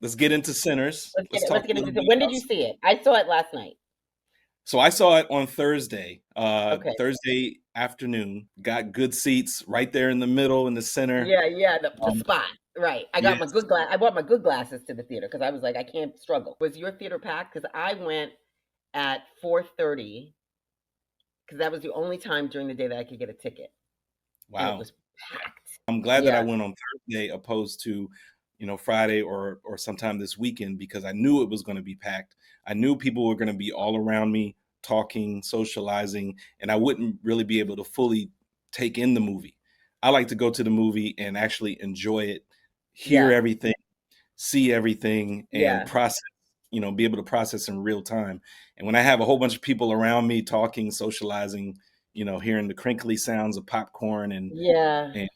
let's get into Sinners. Let's get Let's it. Let's talk a get little into it. bit When did about. you see it? I saw it last night. So I saw it on Thursday, Okay. Thursday afternoon. Got good seats right there in the middle, in the center. Yeah, yeah, the Um, spot. Right. I got my yes, good glass. I bought my good glasses to the theater because I was like, I can't struggle. Was your theater packed? Because I went at 4:30 because that was the only time during the day that I could get a ticket, and it wow. was packed. I'm glad that I Yeah, went on Thursday opposed to, Friday or sometime this weekend because I knew it was going to be packed. I knew people were going to be all around me talking, socializing, and I wouldn't really be able to fully take in the movie. I like to go to the movie and actually enjoy it, hear yeah, everything, see everything, and yeah, process, be able to process in real time. And when I have a whole bunch of people around me talking, socializing, hearing the crinkly sounds of popcorn yeah. and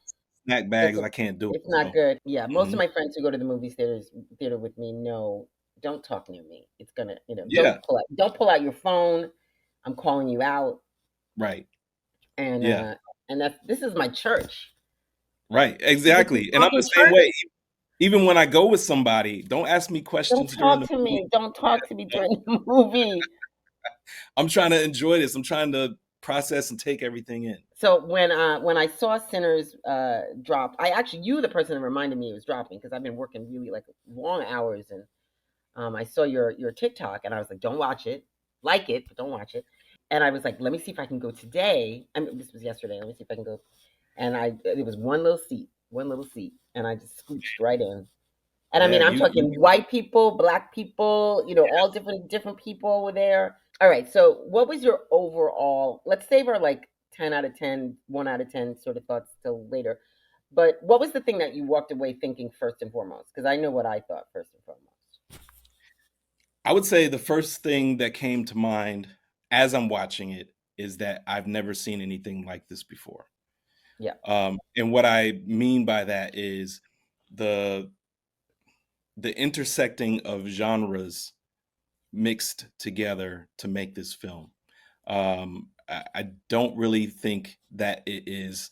snack It's bags, I can't do it. it's not So, good. Yeah, most of mhm. my friends who go to the movie theater with me know, don't talk near me. It's gonna, Yeah, don't pull out your phone. I'm calling you out, right. and Yeah, uh, and that's this is my church. right. People keep Exactly. And I'm talking the same church. way. Even when I go with somebody, don't ask me Don't questions during talk the to movie. me. Don't talk to me during the movie. I'm trying to enjoy this. I'm trying to process and take everything in. So when I saw Sinners drop, I actually you were the person that reminded me it was dropping because I've been working really like long hours, and I saw your TikTok and I was like, don't watch it, like it, but don't watch it. And I was like, let me see if I can go today. I mean, this was yesterday. Let me see if I can go. And it was one little seat, and I just scooched right in. And I Yeah, mean, I'm you talking white people, black people, all different people were there. All right. So, what was your overall? Let's save our like 10 out of 10, 1 out of 10 sort of thoughts till later. But what was the thing that you walked away thinking first and foremost? Because I know what I thought first and foremost. I would say the first thing that came to mind as I'm watching it is that I've never seen anything like this before. Yeah. And what I mean by that is the the intersecting of genres mixed together to make this film. I don't really think that it is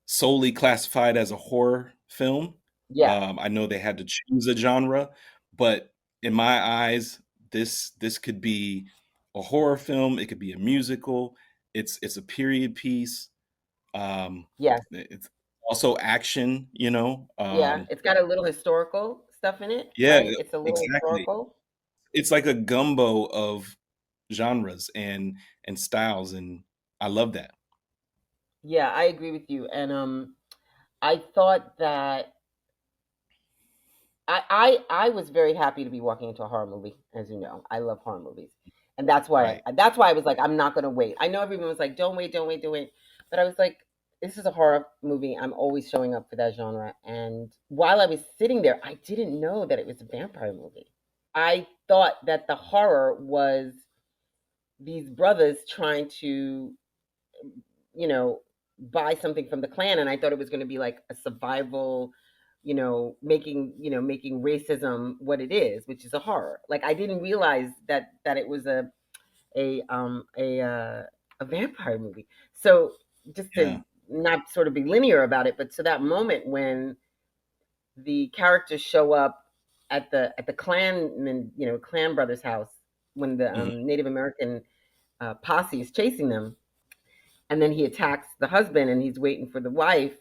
solely classified as a horror film. Yeah. I know they had to choose a genre, but in my eyes, this could be a horror film. It could be a musical. It's a period piece. Yes. It's also action. Yeah. It's got a little historical stuff in it, Yeah, right? It's a little exactly. historical. It's like a gumbo of genres and styles, and I love that. Yeah, I agree with you. And I thought that I was very happy to be walking into a horror movie. As you know, I love horror movies, and Right. that's why I was like, I'm not gonna wait. I know everyone was like, don't wait, don't wait, don't wait, but I was like, this is a horror movie. I'm always showing up for that genre. And while I was sitting there, I didn't know that it was a vampire movie. I thought that the horror was these brothers trying to, you know, buy something from the clan, and I thought it was going to be like a survival, making racism what it is, which is a horror. Like I didn't realize that it was a um a uh, a vampire movie. So just to Yeah. not sort of be linear about it, but to that moment when the characters show up at the clan brothers house when the Mhm, Native American posse is chasing them, and then he attacks the husband and he's waiting for the wife,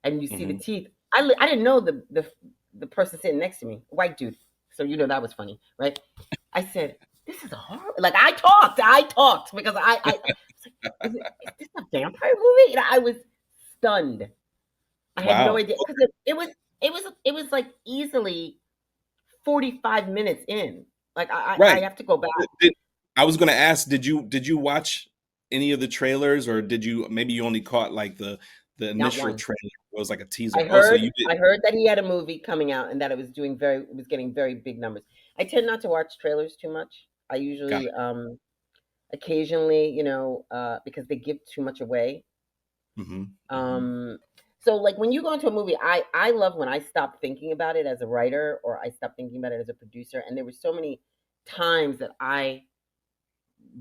and you see the mhm. teeth. I didn't know the person sitting next to me, a white dude. So that was funny, right? I said, "This is a horror." Like I talked because I was like, is this a vampire movie? And I was stunned. I had no Wow. idea because it was like easily 45 minutes in. Like I Right. have to go back. Did I was gonna ask, did you watch any of the trailers, or did you maybe you only caught, like, the Not initial one. trailer? It was like a teaser. I Oh, so heard you did. I heard that he had a movie coming out and that it was getting very big numbers. I tend not to watch trailers too much. I Got usually it. occasionally, because they give too much away. Mhm, mhm. Um so like when you go into a movie, I love when I stop thinking about it as a writer or I stop thinking about it as a producer, and there were so many times that I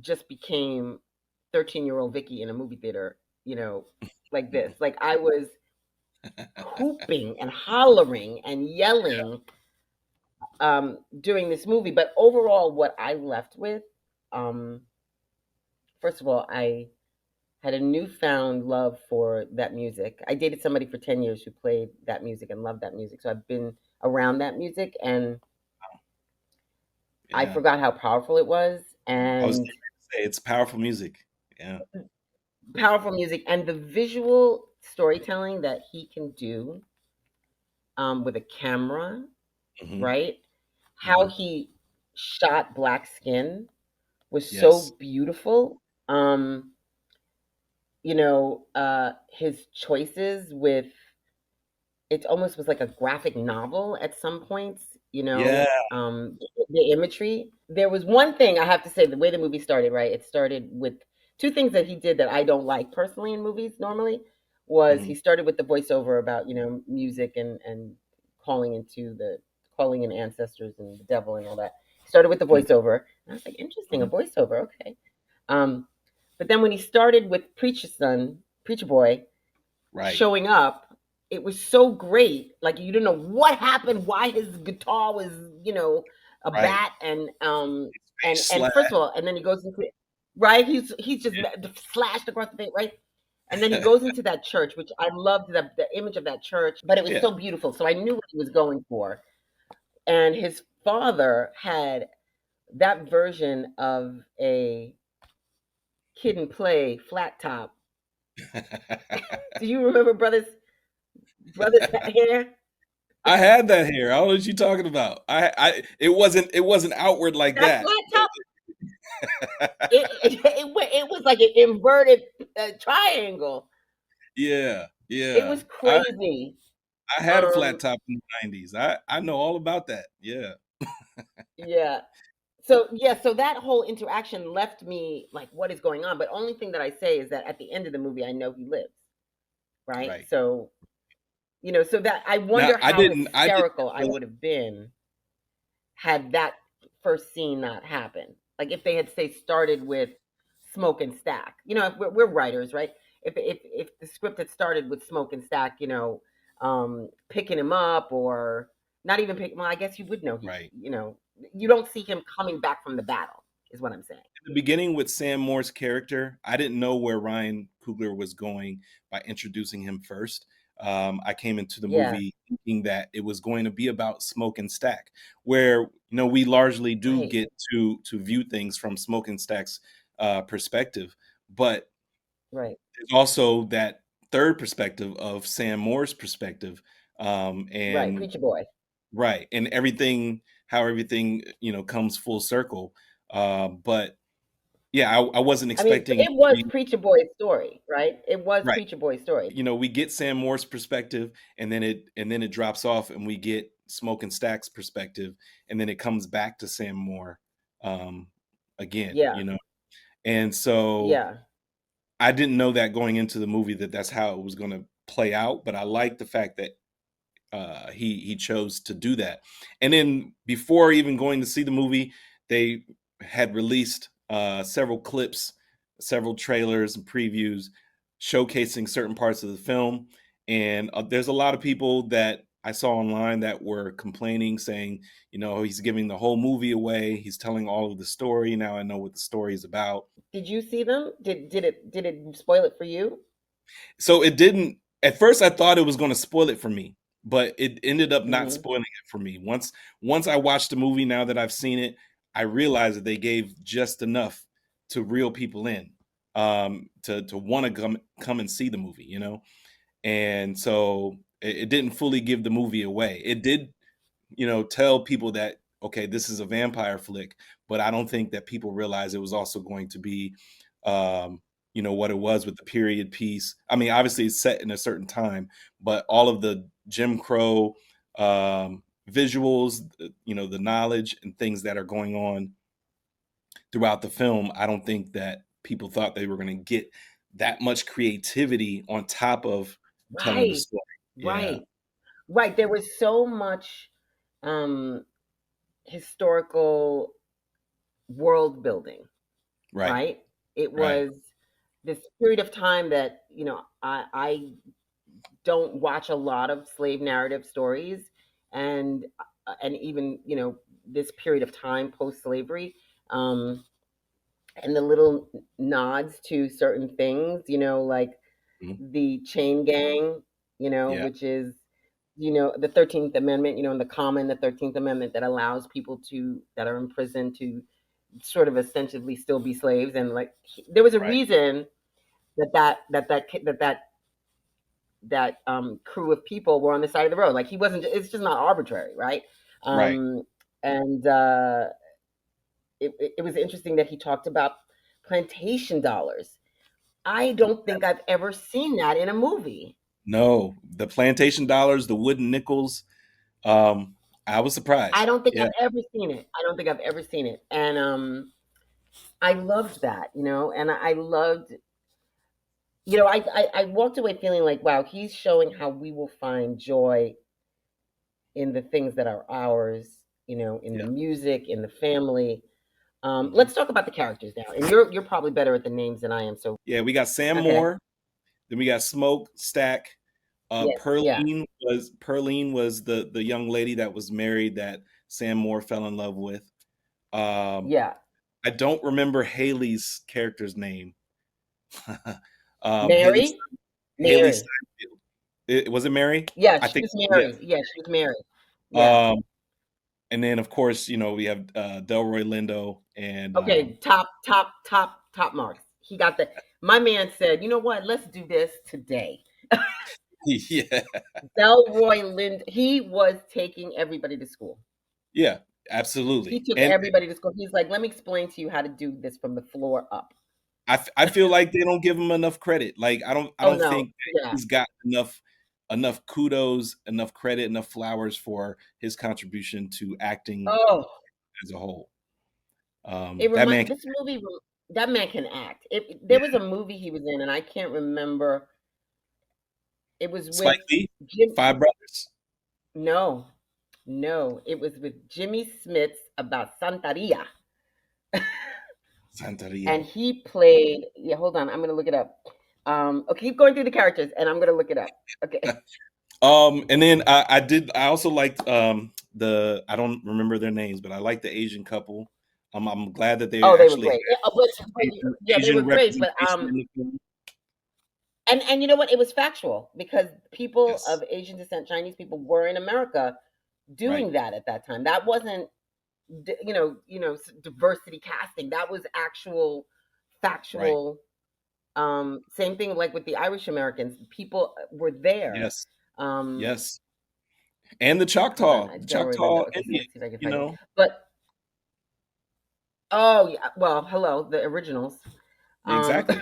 just became 13-year-old Vicky in a movie theater, like this. Like I was hooping and hollering and yelling during this movie. But overall, what I left with, um, first of all, I had a newfound love for that music. I dated somebody for 10 years who played that music and loved that music. So I've been around that music, and I Yeah. forgot how powerful it was. I was And getting ready to say it's powerful music. Yeah. powerful music and the visual storytelling that he can do, with a camera, Hmm. right? How Hmm. he shot Black Skin was Yes. so beautiful. His choices with it almost was like a graphic novel at some points, Yeah. the imagery. There was one thing I have to say, the way the movie started, right? It started with two things that he did that I don't like personally in movies normally. Was Hmm. he started with the voiceover about, music and calling into the calling in ancestors and the devil and all that. He started with the voiceover. And I was like, interesting, a Hmm. voiceover, okay. Um, but then when he started with Preacher Boy, Right. showing up, it was so great. Like you didn't know what happened, why his guitar was, a Right. bat, and Face and slap. first of all, and then he goes into right. He's just slashed across the face, right? And then he goes into that church, which I loved the image of that church, but it was Yeah. so beautiful. So I knew what he was going for. And his father had that version of a Kid and Play flat top. Do you remember Brothers Hair? I had that hair. I don't know what you talking about. It wasn't outward like That that. flat top, it was like an inverted triangle. Yeah. It Yeah. was I crazy. I had a flat Um, top in the 90s. I know all about that. Yeah. yeah. So yeah, so that whole interaction left me like, what is going on? But only thing that I say is that at the end of the movie, I know he lives, right? Right. So so that I Now wonder how I didn't hysterical I would have been had that first scene not happened. Like if they had say started with Smoke and Stack. If we're writers, right? If the script had started with Smoke and Stack, picking him up, or not even pick. Well, I guess you would know right. you don't see him coming back from the battle, is what I'm saying. The beginning with Sam Moore's character, I didn't know where Ryan Coogler was going by introducing him first. I came into the Yeah, movie thinking that it was going to be about Smoke and Stack, where we largely do right, get to view things from Smoke and Stack's perspective, but right, there's also that third perspective of Sam Moore's perspective, right. and Preacher Boy. right, and everything, how everything comes full circle. But yeah, I wasn't I mean, expecting it it to was be Preacher Boy's story, right? It was right. Preacher Boy's story. We get Sam Moore's perspective, and then it drops off, and we get Smoke and Stack's perspective, and then it comes back to Sam Moore um, again. Yeah, And so yeah. I didn't know that going into the movie that that's how it was going to play out, but I like the fact that he chose to do that. And then before even going to see the movie, they had released several clips, several trailers and previews showcasing certain parts of the film. And there's a lot of people that I saw online that were complaining, saying, he's giving the whole movie away. He's telling all of the story. Now I know what the story is about. Did you see them? Did it spoil it for you? So it didn't. At first, I thought it was going to spoil it for me, but it ended up not Hmm. spoiling it for me. Once I watched the movie, now that I've seen it, I realized that they gave just enough to reel people in, to want to come and see the movie. And so it didn't fully give the movie away. It did, tell people that, okay, this is a vampire flick, but I don't think that people realized it was also going to be, what it was with the period piece. I mean, obviously it's set in a certain time, but all of the Jim Crow visuals, the knowledge and things that are going on throughout the film, I don't think that people thought they were going to get that much creativity on top of telling the Right, story. Yeah, right, right. There was so much um, historical world building, right, right? It right. was this period of time that I don't watch a lot of slave narrative stories, and and even this period of time post slavery, um, and the little nods to certain things, like Mhm. the chain gang, Yeah. which is the 13th Amendment, in the common, the 13th Amendment that allows people to that are in prison to sort of essentially still be slaves, and like there was a Right. reason that crew of people were on the side of the road. Like he wasn't. It's just not arbitrary, right? Right. Um, and it was interesting that he talked about plantation dollars. I don't think I've ever seen that in a movie. No, the plantation dollars, the wooden nickels. Um, I was I surprised. don't think Yeah. I've ever seen it. I don't think I've ever seen it. And I loved that, and I loved, I walked away feeling like, wow, he's showing how we will find joy in the things that are ours, in the Yeah. music, in the family. Mhm. Let's talk about the characters now. And you're probably better at the names than I am. So Yeah, we got Sam okay, Moore, then we got Smoke Stack. yes, yeah, Perline was the young lady that was married that Sam Moore fell in love with. Um, yeah, I don't remember Haley's character's name. Haley Mary, Haley Mary. Steinfeld. Was it Mary? Yeah, I she think was yes. Mary. Yeah, she was Mary. Yeah. Um, and then of course, we have Delroy Lindo and Okay, top marks. He got the. My man said, you know what? Let's do this today. yeah, Delroy Lind. He was taking everybody to school. yeah, He absolutely. took And everybody to school. He's like, let me explain to you how to do this from the floor up. I feel like they don't give him enough credit. Like I Oh don't no, think that yeah. he's got enough kudos, enough credit, enough flowers for his contribution to acting Oh, as a whole. it That remind man, this movie. That man can act. There yeah, was a movie he was in, and I can't remember. It was with Spike Lee, Jim. Five Brothers, No, no, it was with Jimmy Smits about Santeria. Santeria. And he played. Yeah, hold on, I'm gonna look it up. Okay, keep going through the characters, and I'm gonna look it up. Okay. And then I also liked I don't remember their names, but I like the Asian couple. I'm glad that they Oh, they were actually great. Yeah, had but yeah, they were Asian great. But representation in the film. and you know what? It was factual because people Yes, of Asian descent, Chinese people, were in America right, doing that at that time. That wasn't diversity casting. That was actual right. factual. Same thing like with the Irish Americans. People were there. Yes, Um, yes. And hold on, The Delroy Lindo. Choctaw Okay, so Indian, let's see if I can you find it. know? But oh yeah, well, hello, the originals. Um, Exactly.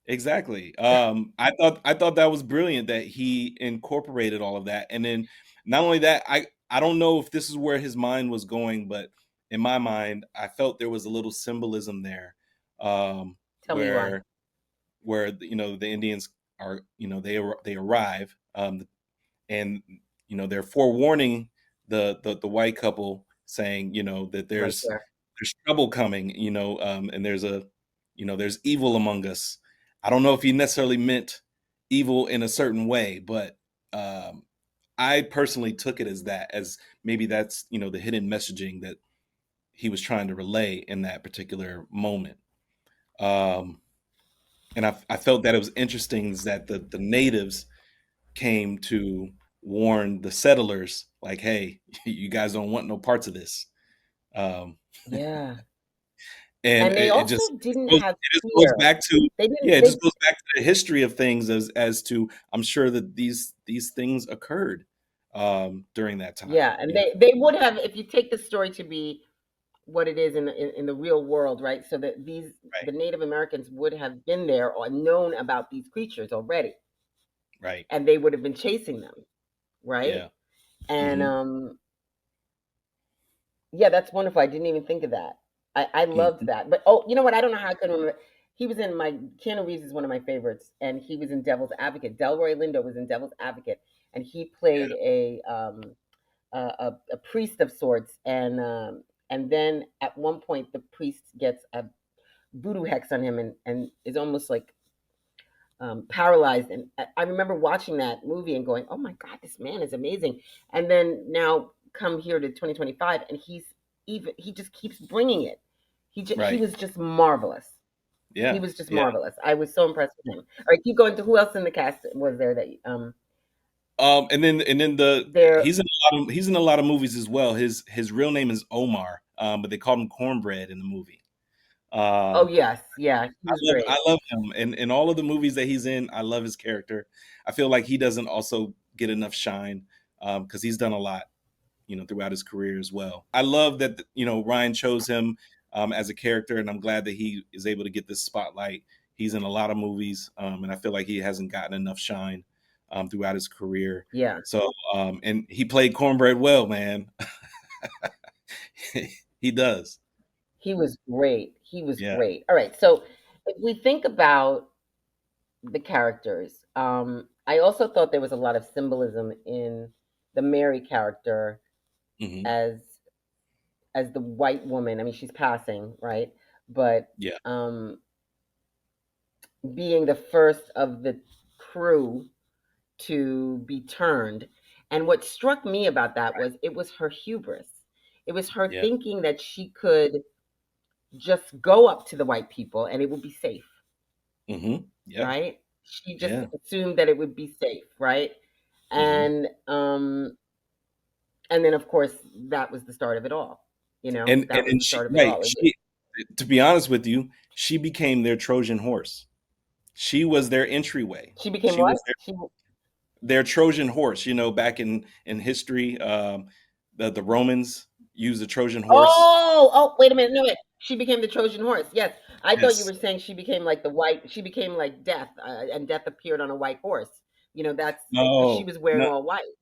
Exactly. I thought that was brilliant that he incorporated all of that. And then not only that, I don't know if this is where his mind was going, but in my mind, I felt there was a little symbolism there. tell me why. Where the Indians are, they arrive, and they're forewarning the white couple, saying that Right there's there. trouble coming, and there's evil among us. I don't know if he necessarily meant evil in a certain way, but um, I personally took it as that, as maybe that's the hidden messaging that he was trying to relay in that particular moment. Um, and I felt that it was interesting is that the natives came to warn the settlers, like, "Hey, you guys don't want no parts of this." Um, Yeah. and And they it also just didn't goes, have it just goes fear. back to They didn't yeah, it they just goes back to the history of things, as to I'm sure that these things occurred during that time. yeah, and they would have if you take the story to be what it is in the real world, right? So that Right, the Native Americans would have been there or known about these creatures already, right, and they would have been chasing them, right? yeah, And hmm yeah, that's wonderful. I didn't even think of that. I loved hmm that. But oh, you know what? I don't know how I couldn't remember. He was in my Keanu Reeves is one of my favorites, and he was in Devil's Advocate. Delroy Lindo was in Devil's Advocate, and he played yeah, a priest of sorts, and then at one point the priest gets a voodoo hex on him and is almost like paralyzed. And I remember watching that movie and going, "Oh my God, this man is amazing!" And then now come here to 2025, and he just keeps bringing it. He Right. was just marvelous. He Yeah. was just Yeah. marvelous. I was so impressed with him. All right, keep going to who else in the cast was there that And then there. he's in a lot of movies as well. His real name is Omar, but they called him Cornbread in the movie. Oh Um, yes, yeah, he was I great. love him, and in all of the movies that he's in, I love his character. I feel like he doesn't also get enough shine because he's done a lot, throughout his career as well. I love that Ryan chose him as a character, and I'm glad that he is able to get this spotlight. He's in a lot of movies, and I feel like he hasn't gotten enough shine throughout his career. Yeah, So, and he played Cornbread well, man. He does. he was great. He was Yeah. great. All right, so if we think about the characters, I also thought there was a lot of symbolism in the Mary character Hmm. as the white woman. I mean, she's passing, right? But Yeah. being the first of the crew to be turned. And what struck me about that was it was her hubris. It was her Yeah. thinking that she could just go up to the white people and it would be safe, Hmm. Yeah. right? She just Yeah. assumed that it would be safe, right? Hmm. And and then of course that was the start of it all. And That was and the she start of it right. all. To be honest with you, she became their Trojan horse. She was their entryway. She became She what? was their Trojan horse. Back in history, the Romans used the Trojan horse. Oh, wait a minute. No, wait. She became the Trojan horse. Yes. I thought you Yes. were saying she became like the white, she became like death, and death appeared on a white horse. That's because she No, was wearing no, all white, you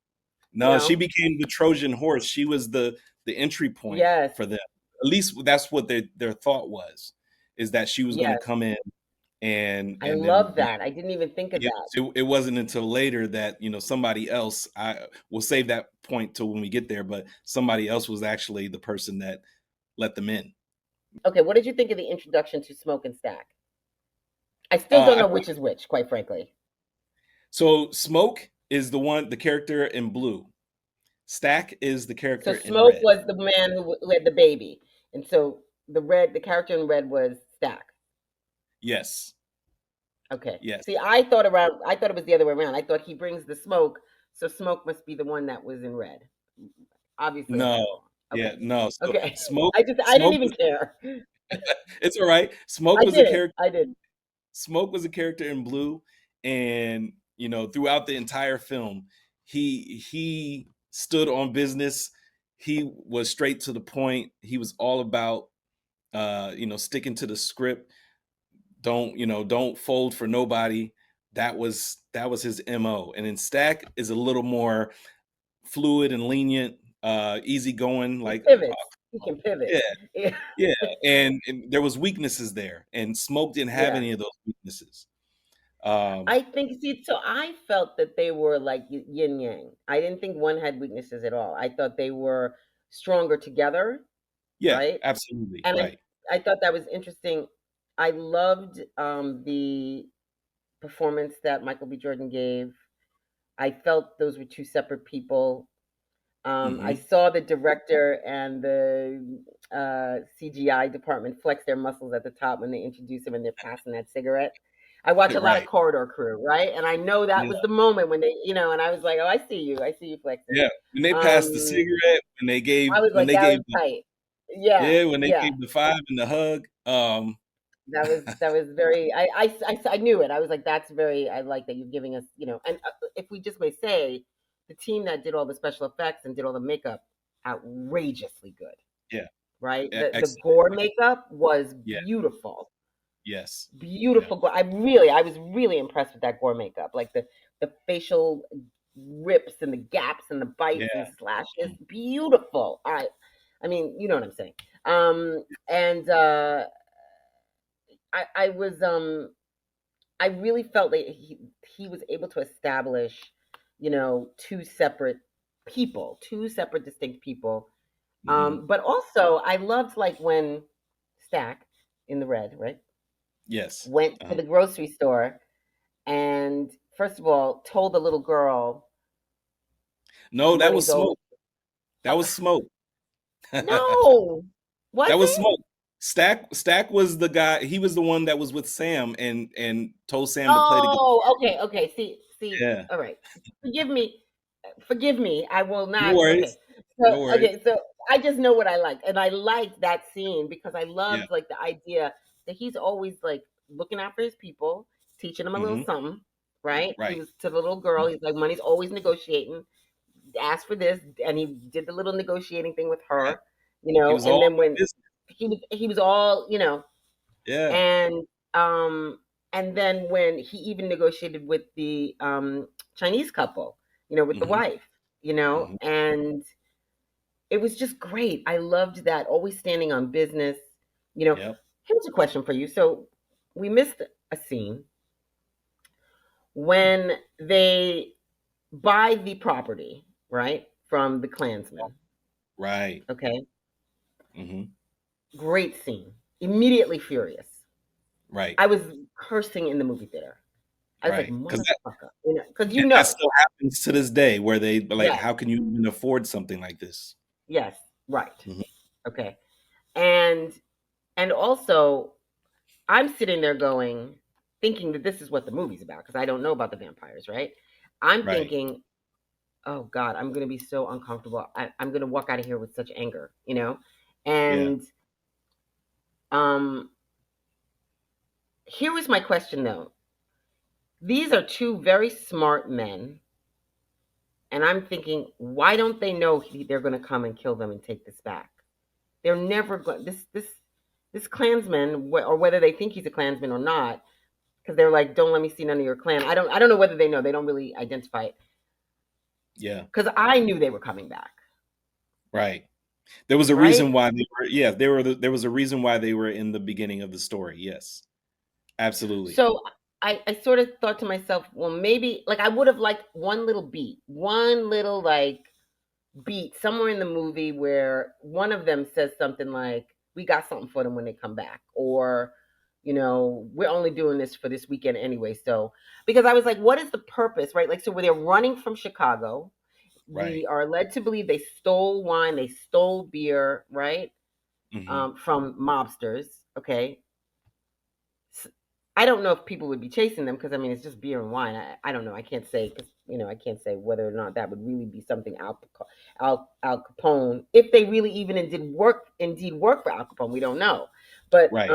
no. She know? became the Trojan horse. She was the entry point Yes. for them. At least that's what their thought was, is that she was going to Yes. come in I and then love that. I didn't even think of yeah. that. So it wasn't until later that somebody else. I will save that point till when we get there, but somebody else was actually the person that let them in. Okay. What did you think of the introduction to Smoke and Stack? I still don't I know think which is which, quite frankly. so. Smoke is the character in blue. Stack is the So character in Smoke red. was the man who had the baby. And so the character in red was Stack. Yes, Okay. yes. See, I thought it was the other way around. I thought he brings the smoke, so smoke must be the one that was in red. Obviously, I had it No, wrong. yeah, Okay. no. So Okay. smoke, I didn't smoke even was. care. It's all right. Smoke I was a did. character. I did. Smoke was a character in blue, and throughout the entire film, he stood on business. He was straight to the point. He was all about sticking to the script. Don't fold for nobody. That was his MO. And then Stack is a little more fluid and lenient, easygoing, He like pivots. He can pivot. yeah, Yeah. yeah. And there was weaknesses there, and Smoke didn't have Yeah. any of those weaknesses. Um, I think see, so I felt that they were like yin yang. I didn't think one had weaknesses at all. I thought they were stronger together, yeah, right? absolutely, And right. I thought that was interesting. I loved the performance that Michael B. Jordan gave. I felt those were two separate people. I Hmm. saw the director and the CGI department flex their muscles at the top when they introduce him and they're passing that cigarette. I watch a lot of Right. Corridor Crew, right? And I know that Yeah, was the moment when and I was like, oh, I see you flexing. yeah. When they passed the Um, cigarette, when they I gave was when like, they that gave was tight. Yeah, when they yeah. gave the five and the hug. That was very. I knew it. I was like, that's very. I like that you're giving us. And if we just may say, the team that did all the special effects and did all the makeup, outrageously good. Yeah, Right. The excellent. gore makeup was Yeah, beautiful, yes, yeah, beautiful gore. I was really impressed with that gore makeup, like the facial rips and the gaps and the yeah. bites and slashes. Mm. Beautiful. I mean, you know what I'm saying. And I was I really felt like he was able to establish, two separate people, two separate distinct people. Hmm. But also I loved like when Stack in the red, right, Yes. went to the grocery store and first of all told the little girl No, that was money's always Smoke. That was Smoke. That No, was was it? Smoke. Stack was the guy. He was the one that was with Sam and told Sam to play the guitar. Oh, okay, okay. See. Yeah. All right. Forgive me. Forgive me. I will No not. Okay. worries. So No worries. okay. So I just know what I like, and I liked that scene because I Yeah. loved like the idea that he's always like looking out for his people, teaching them a little Hmm. something. Right. He Right. was to the little girl. He's like, money's always negotiating. Asked for this, and he did the little negotiating thing with Right. her. He was And all then about when business. he was all Yeah. and um and then when he even negotiated with the Chinese couple, with the Hmm. wife, Hmm. and it was just great. I loved that, always standing on business. Yep. Here's a question for you. So we missed a scene when they buy the property, right, from the Klansmen. Right. Okay, Hmm. great scene. Immediately furious. Right. I was cursing in the movie theater. I was like, Right. Because motherfucker, because that still happens to this day, where they like, yes, how can you even afford something like this? yes, right, Hmm. okay, and also, I'm sitting there going, thinking that this is what the movie's about because I don't know about the vampires, right? I'm Right. thinking, oh God, I'm gonna be so uncomfortable. I'm gonna walk out of here with such anger, Yeah. and um, here was my question though. These are two very smart men. And I'm thinking, why don't they know they're going to come and kill them and take this back? They're never going. This Klansman, or whether they think he's a Klansman or not, because they're like, don't let me see none of your clan. I don't know whether they know. They don't really identify it. Yeah. Because I knew they were coming back, Right. There was a right? reason why they were. Yeah. There was a reason why they were in the beginning of the story. Yes. Absolutely. So I sort of thought to myself, well, maybe like I would have liked one little beat, one little like beat somewhere in the movie where one of them says something like, "We got something for them when they come back," or, "We're only doing this for this weekend anyway." So, because I was like, what is the purpose, right? Like, so where they're running from Chicago, Right. we are led to believe they stole wine, they stole beer, right? Hmm. From mobsters. Okay, I don't know if people would be chasing them because I mean it's just beer and wine. I don't know. I can't say because I can't say whether or not that would really be something Al Capone, if they really even indeed work for Al Capone. We don't know, but Right.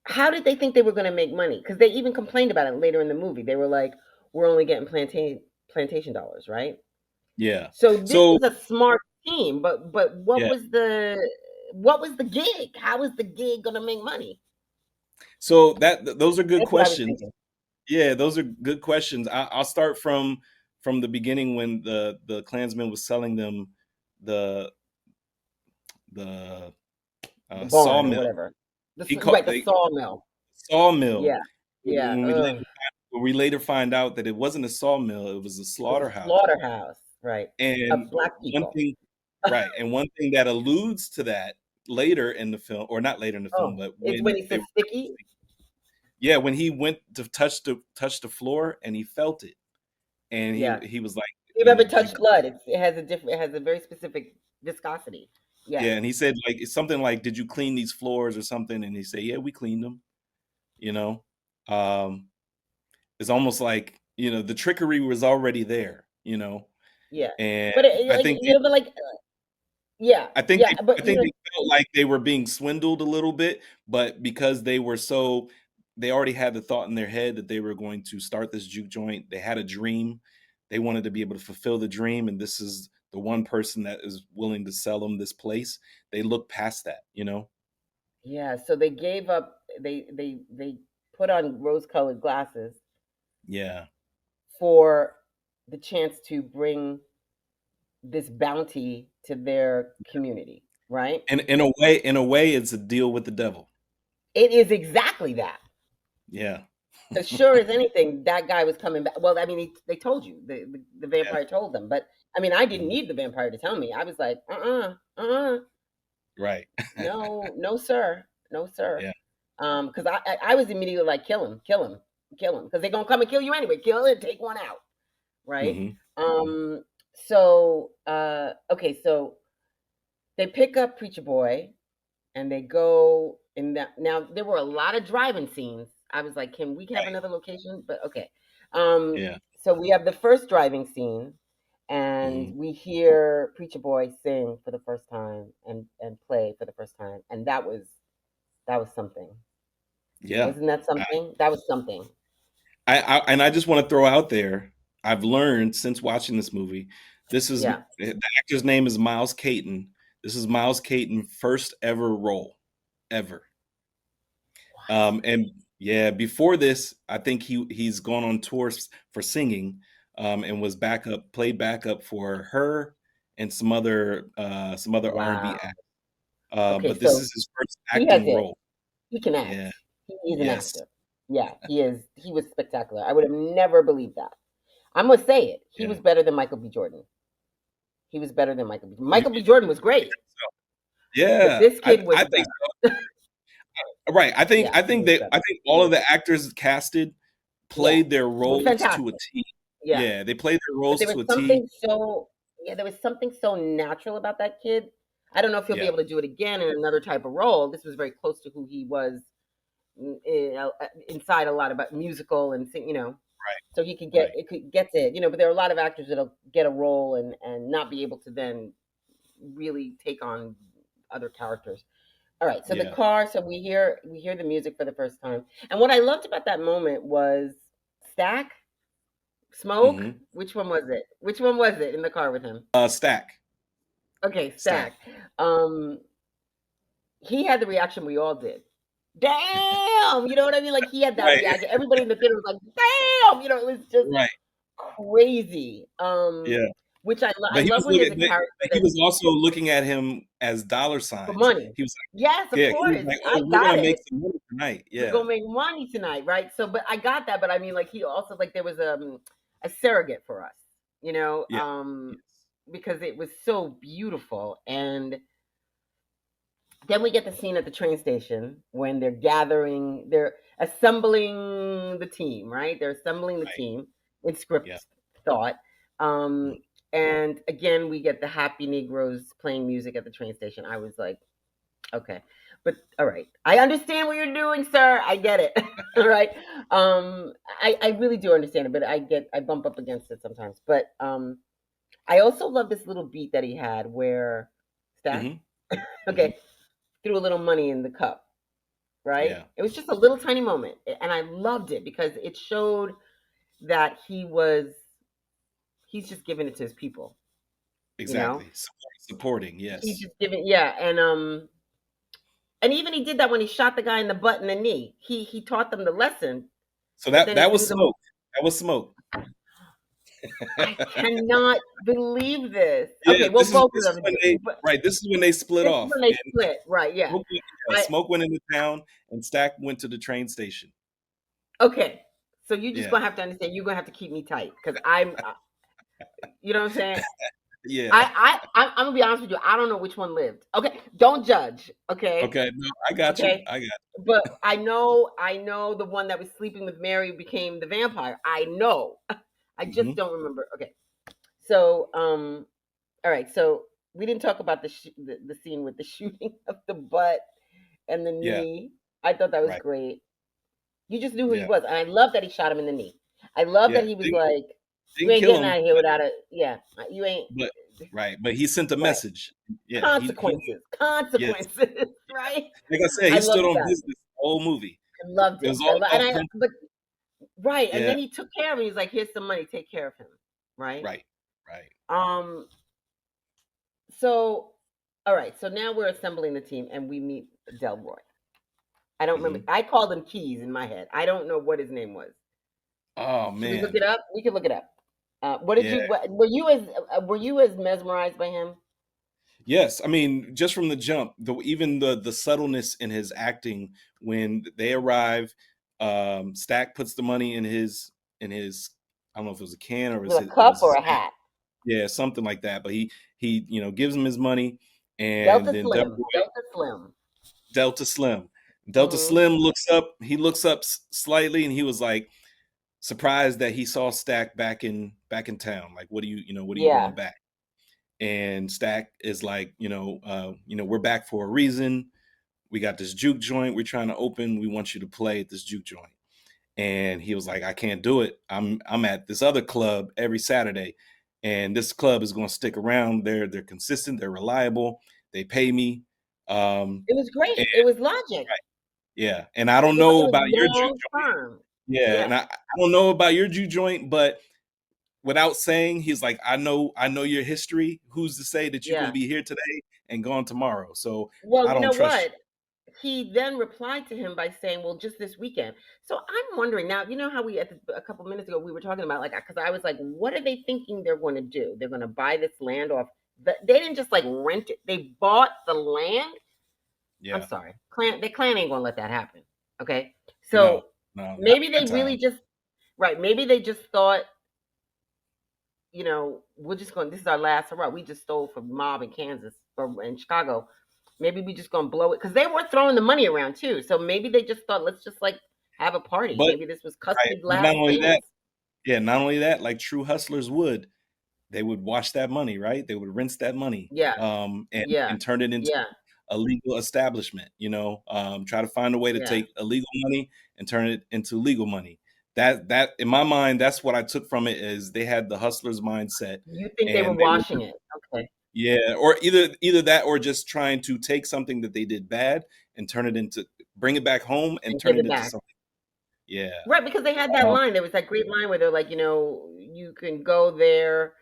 how did they think they were going to make money? Because they even complained about it later in the movie. They were like, "We're only getting plantation dollars, right?" Yeah. So this So is a smart team, but what yeah. was the gig? How was the gig going to make money? So those are good That's what I was questions. thinking. Yeah, those are good questions. I'll start from the beginning when the Klansman was selling them the the The barn or sawmill. whatever. He called Right, the they sawmill. sawmill. Yeah, yeah. Ugh. When we later find out that it wasn't a sawmill, it was a It was a slaughterhouse. slaughterhouse, right, And of black one people. thing, right, and one thing that alludes to that later in the film, or not later in the film, Oh, but it's when when he they says were, sticky. yeah, when he went to touch the floor and he felt it, and Yes. he was like, If you've ever did you? touched blood, it has a very specific viscosity. Yes. Yeah, and he said like it's something like, "Did you clean these floors or something?" And he said, "Yeah, we cleaned them." You know, um, it's almost like the trickery was already there. Yeah. And But I like think they, but like yeah, I think yeah, they, I but think they felt like they were being swindled a little bit, but because they already had the thought in their head that they were going to start this juke joint. They had a dream. They wanted to be able to fulfill the dream, and this is the one person that is willing to sell them this place. They look past that. yeah. So they gave up. They put on rose-colored glasses Yeah. for the chance to bring this bounty to their community, right? And in a way, it's a deal with the devil. It is exactly that. Yeah. Because sure as anything, that guy was coming back. Well, I mean, they told you the Yeah. vampire told them, but I mean, I didn't Mhm. need the vampire to tell me. I was like, Right. no, no, sir, no, sir. Yeah. Because I was immediately like, kill him, kill him, kill him, because they're gonna come and kill you anyway. Kill it, take one out, right? Mhm. Um, okay, so they pick up Preacher Boy and they go in that. Now there were a lot of driving scenes. I was like, can we have Right. another location? But okay. Um, Yeah. so we have the first driving scene, and Hmm. we hear Preacher Boy sing for the first time and play for the first time, and that was something. Yeah. Wasn't that I, something? That was something. and I just want to throw out there, I've learned since watching this movie, Yeah. the actor's name is Miles Caton. This is Miles Caton's first ever role, ever. What? And yeah, before this, I think he's gone on tours for singing, and was played backup for her and some other R&B Wow. acts. Okay, But this so is his first he has acting it. role. He can act. Yeah. He is an Yes. actor. Yeah, he is. He was spectacular. I would have never believed that. I'm gonna say it. He Yeah. was better than Michael B. Jordan. He was better than Michael B. You, Michael B. Jordan was you great, think so? but Yeah. this kid was I think better. right. Yeah, he was I better. think all of the actors casted Yeah, played their were roles to a fantastic. T. Yeah, Yeah, they played their but roles there was to a T. something so yeah, there was something so natural about that kid. I don't know if he'll be Yeah. able to do it again in another type of role. This was very close to who he was, inside a lot about musical and sing, so he could Right. get it, but there are a lot of actors that'll get a role and not be able to then really take on other characters. All right, so the Yeah. car, so we hear the music for the first time. And what I loved about that moment was Stack, Smoke, Hmm. which one was it? Which one was it in the car with him? Stack. Okay, Stack. Stack. Um he had the reaction we all did. Damn, you know what I mean? Like he had that Right. reaction. Everybody in the theater was like, "Damn!" It was just Right. crazy. Yeah. Which I But he love was when there's looking. a But character he that was also looking at him as dollar for signs. money. He was Yes, like, of yeah. He was course. like, I oh, we're got gonna make it. some money tonight. We're Yeah. gonna make money tonight, right? So, but I got that. But I mean, like he also like there was a surrogate for us, you know, Yeah. um, Yes. because it was so beautiful. And then we get the scene at the train station when they're assembling the team, right? They're assembling the Right. team in Yeah. script thought. Mhm. And again, we get the happy Negroes playing music at the train station. I was like, okay, but all right, I understand what you're doing, sir. I get it. All right. I really do understand it, but I bump up against it sometimes. But I also love this little beat that he had where Stack, Mhm. Mhm. okay, threw a little money in the cup, right? Yeah. It was just a little tiny moment, and I loved it because it showed that he's just giving it to his people, you know. Exactly. Supporting. He's Yes. just giving, yeah, and even he did that when he shot the guy in the butt and the knee. He taught them the lesson, So but then he that threw was them. smoke. That was smoke. I cannot believe this. Yeah. Okay, well, both of This is them when did, they but right. This is when they split this is off. when they And split, right? Yeah. I Smoke went into town, and Stack went to the train station. Okay. So you just Yeah. gonna have to understand. You're gonna have to keep me tight because you know what I'm saying. Yeah. I'm gonna be honest with you. I don't know which one lived. Okay, don't judge. Okay, Okay. No, I got you. okay. I got But I know the one that was sleeping with Mary became the vampire. I know. I you. just don't remember. Okay. So all right. So we didn't talk about the scene with the shooting of the butt and the Yeah. knee. I thought that was Right. great. You just knew who he Yeah. was, and I love that he shot him in the knee. I love that Yeah. he was like, "You Didn't ain't kill getting him, out of here without a yeah. You ain't but right. But he sent a right." message. Yeah. He Consequences, yes. consequences, right? Like I said, I he love stood on that. business the whole movie. I loved It it. was all And about but right, and yeah. then he took care of him. He's like, "Here's some money. Take care of him." Right. Right. Right. Um. So, all right. So now we're assembling the team, and we meet Delroy. I don't remember. Mhm. I called him Keys in my head. I don't know what his name was. Oh Should we look man. it up? We can look it up. What did Yeah. you? Were you as mesmerized by him? Yes, I mean, just from the jump, even the subtleness in his acting when they arrive, Stack puts the money in his I don't know if it was a can or With a it cup was or his a hat. hat? Yeah, something like that. But he gives him his money, and Delta then Slim. Delta Slim. Delta Slim Hmm. Looks up. He looks up slightly, and he was like, surprised that he saw Stack back in town. Like, what do what are you Yeah. doing back? And Stack is like, we're back for a reason. We got this juke joint we're trying to open. We want you to play at this juke joint. And he was like, I can't do it. I'm at this other club every Saturday, and this club is going to stick around. They're consistent. They're reliable. They pay me. It was And great. It was Logic. right, yeah. And I don't It know was about your juke long joint. term. Yeah, Yeah. and I don't know about your juke joint, but without saying, he's like, I know your history. Who's to say that you can Yeah. be here today and gone tomorrow? So Well, I you don't know trust you. what? He then replied to him by saying, "Well, just this weekend." So I'm wondering now. You know how a couple minutes ago we were talking about, like, because I was like, "What are they thinking they're going to do? They're going to buy this land off? They didn't just like rent it; they bought the land." I'm Yeah. sorry, the clan ain't going to let that happen. Okay, No, so no, not maybe that they really time. just right. Maybe they just thought, we're just going. This is our last hurrah. We just stole from mob in Kansas or in Chicago. Maybe we just gonna blow it because they were throwing the money around too. So maybe they just thought, let's just like have a party. But Maybe this was right, Custer's but last not only that, dance. yeah, not only that, like true hustlers would, they would wash that money, right? They would rinse that money, Yeah, yeah, and turn it into yeah, a legal establishment. Try to find a way to yeah. take illegal money and turn it into legal money. That in my mind, that's what I took from it, is they had the hustlers mindset, You think they were and they were washing just, it? Okay, yeah, or either that, or just trying to take something that they did bad and bring it back home and and turn give it it into back. something. Yeah. Right, because they had that Um, line. There was that great line where they're like, you can go there,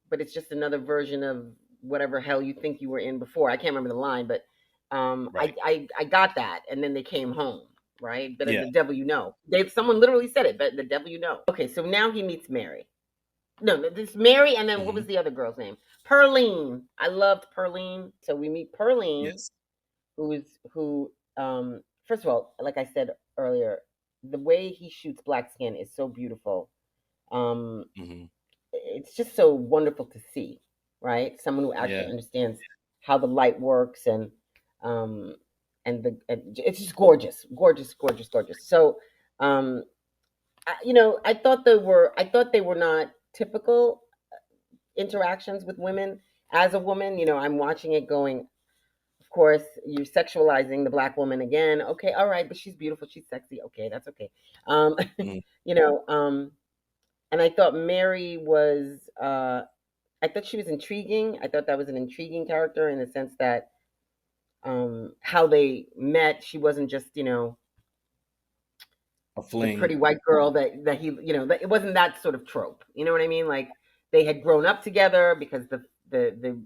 but it's just another version of whatever hell you think you were in before. I can't remember the line, but right. I got that, and then they came home, right? But Yeah. the devil you know, someone literally said it, but the devil you know. Okay, so now he meets Mary. No, this Mary, and then what Hmm. was the other girl's name? Perline. I loved Perline. So we meet Perline, Yes. who first of all, like I said earlier, the way he shoots black skin is so beautiful. Um, Hmm. it's just so wonderful to see, right? Someone who Yeah. actually understands how the light works um and it's just gorgeous, gorgeous, gorgeous, gorgeous. So um I thought they were not typical interactions with women. As a woman, I'm watching it going, of course, you're sexualizing the black woman again. Okay, all right, but she's beautiful, she's sexy. Okay, that's okay. Um, Mhm. you know, um, and I thought Mary was, I thought she was intriguing. I thought that was an intriguing character in the sense that how they met, she wasn't just, A the fling. pretty white girl that he, that it wasn't that sort of trope. You know what I mean? Like they had grown up together because the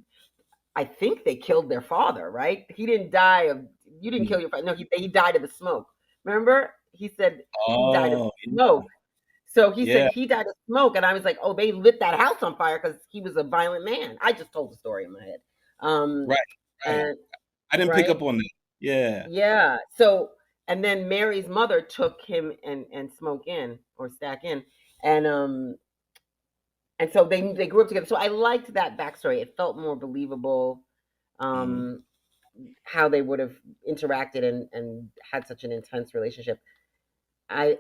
I think they killed their father, right? He didn't die of, you didn't kill Mhm. your father. No, he died of the smoke. Remember? He said he died of Oh, smoke. So he said yeah. he died of smoke, and I was like, oh, they lit that house on fire because he was a violent man. I just told the story in my head. Um, Right, right. and I didn't pick right, up on that. Yeah. yeah. So and then Mary's mother took him and Smoke in or Stack in, and so they grew up together. So I liked that backstory. It felt more believable. Mhm. Um, how they would have interacted and had such an intense relationship. I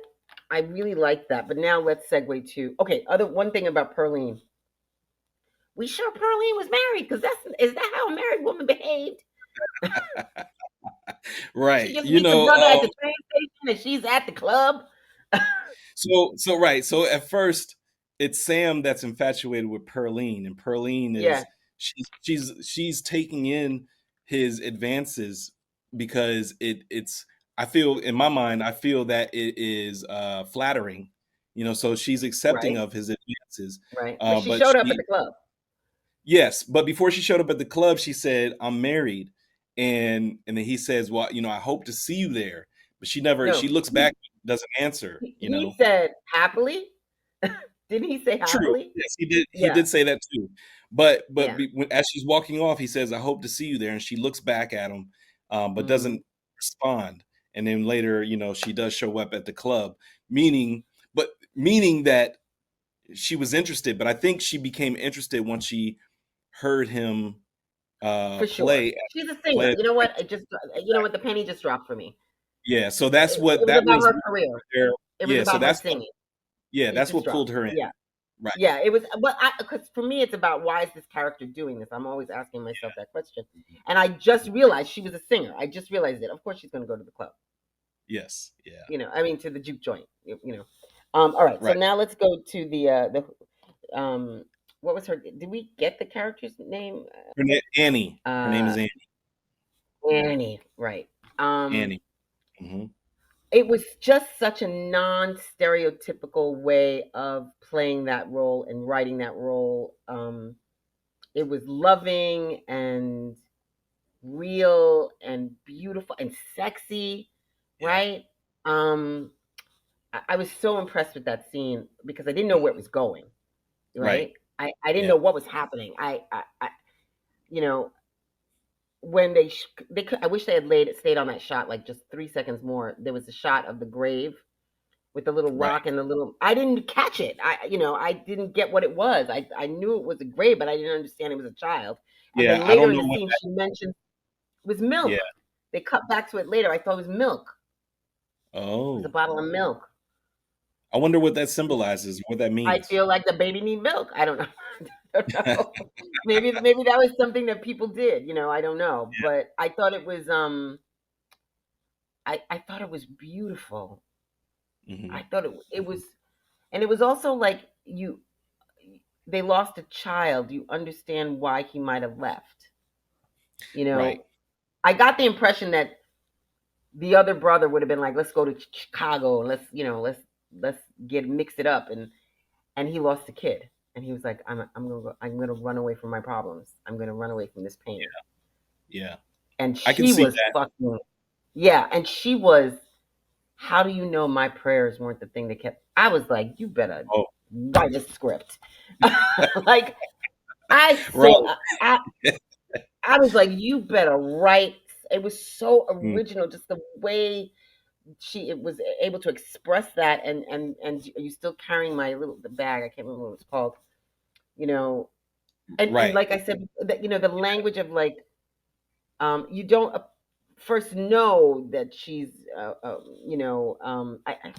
I really liked that. But now let's segue to okay. Other one thing about Perline. We sure Perline was married because is that how a married woman behaved? She Right. just meets her brother at the train station and she's at the club. Right. So at first, it's Sam that's infatuated with Perline, and Perline Yeah, is she's taking in his advances because it's I feel, in my mind, I feel that it is flattering, so she's accepting right, of his advances. right. But she But showed up at she the club. Yes, but before she showed up at the club, she said, "I'm married," and then he says, "Well, I hope to see you there." But No, she looks back, doesn't answer. he said happily. Didn't he say True. happily? Yes, he did. He Yeah, did say that too. But yeah. as she's walking off, he says, "I hope to see you there," and she looks back at him, but Hmm. doesn't respond. And then later, she does show up at the club, meaning that she was interested. But I think she became interested once she heard him For sure. play She's a play singer. at You know the what? You know what? The penny just dropped for me. Yeah, so that's It, what it was that about was her career. there. It was Yeah, so about her that's what singing. Yeah, He's that's what pulled distraught. her in. Yeah. Right. Yeah, it was, but because for me, it's about why is this character doing this? I'm always asking myself that question. And I just realized she was a singer. I just realized it. Of course, she's going to go to the club. Yes. Yeah. I mean, to the juke joint. All right, so Right. now let's go to what was her? Did we get the character's name? Annie. Her name Uh, is Annie. Annie. Right. Um, Annie. Hmm. it was just such a non-stereotypical way of playing that role and writing that role. It was loving and real and beautiful and sexy, Yeah. right? Um, I was so impressed with that scene because I didn't know where it was going, Right. right? I didn't Yeah. know what was happening. You know, when they could, I wish they had stayed on that shot like just 3 seconds more. There was a shot of the grave with the little Right. rock and the little. I didn't catch it. I didn't get what it was. I knew it was a grave, but I didn't understand it was a child. And Yeah. then I later don't in know the what scene, that. she mentioned it was Yeah. milk. They cut back to it later. I thought it was milk. It was a Oh. bottle of milk. I wonder what that symbolizes. What that I means. feel like the baby need milk. I don't know. I don't know. Maybe that was something that people did. I don't know. But I thought it was I thought it was beautiful. Hmm. I thought it was, and it was also like they lost a child. You understand why he might have left. You Right. know, I got the impression that the other brother would have been like, "Let's go to Chicago and let's get mix it up," and he lost a kid, and he was like, I'm gonna run away from my problems. I'm gonna run away from this pain. Yeah. And I can she see was that. fucking, yeah, and she was. How do you know my prayers weren't the thing that kept? I was like, you better Oh. write a script. Like I Right. saw, I was like, you better write. It was so Mm. original, just the way she it was able to express that, and you still carrying my little the bag. I can't remember what it's called. You know, and Right. like I said, that the language of like you don't first know that she's I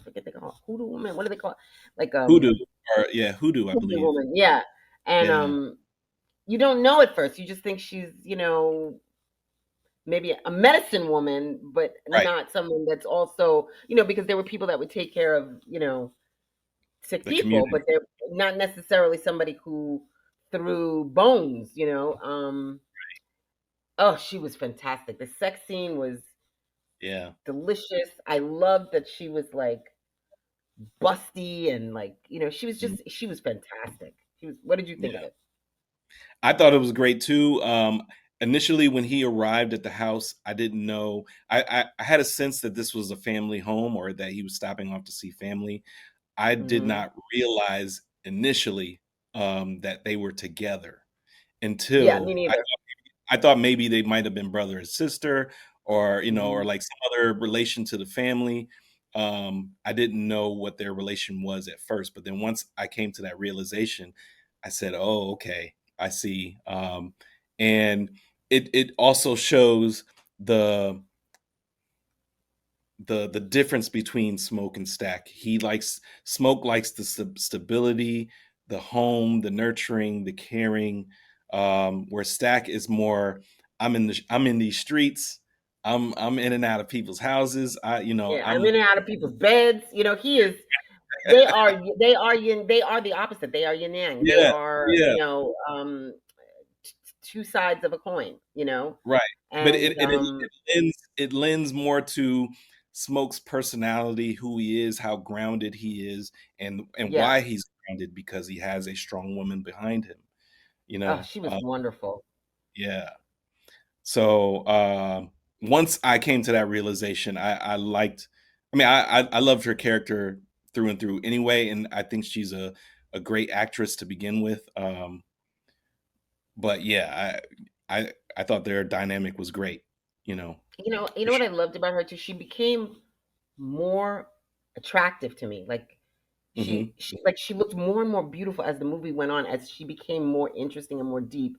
forget they call it hoodoo woman. What do they call it? Like Hoodoo. Or yeah, hoodoo, I hoodoo believe. woman. Yeah, and Yeah. you don't know at first. You just think she's maybe a medicine woman, but Right. not someone that's also because there were people that would take care of sick The people, community. but they're not necessarily somebody who threw bones. Oh, she was fantastic. The sex scene was Yeah. delicious. I loved that she was like busty and like, Mhm. she was fantastic. What did you think of Yeah. it? I thought it was great too. Initially, when he arrived at the house, I didn't know. I had a sense that this was a family home or that he was stopping off to see family. I did Hmm. not realize initially that they were together Yeah, me until neither. I thought maybe they might have been brother and sister, or or Hmm. like some other relation to the family. I didn't know what their relation was at first, but then once I came to that realization, I said, "Oh, okay, I see." And it also shows the the difference between Smoke and Stack. He likes Smoke likes the stability, the home, the nurturing, the caring. Where Stack is more, I'm in these streets. I'm in and out of people's houses. Yeah, I'm I'm in and out of people's beds. He is. They are the opposite. They are yin yang. They yeah, are yeah, two sides of a coin. right. But And it lends more to Smoke's personality, who he is, how grounded he is, and yeah. why he's grounded because he has a strong woman behind him. You Oh, know, she was wonderful. yeah. So once I came to that realization, I liked. I mean, I loved her character through and through anyway, and I think she's a great actress to begin with. But yeah, I thought their dynamic was great. You For know what I sure. loved about her too? She became more attractive to me. Like Hmm. she looked more and more beautiful as the movie went on, as she became more interesting and more deep.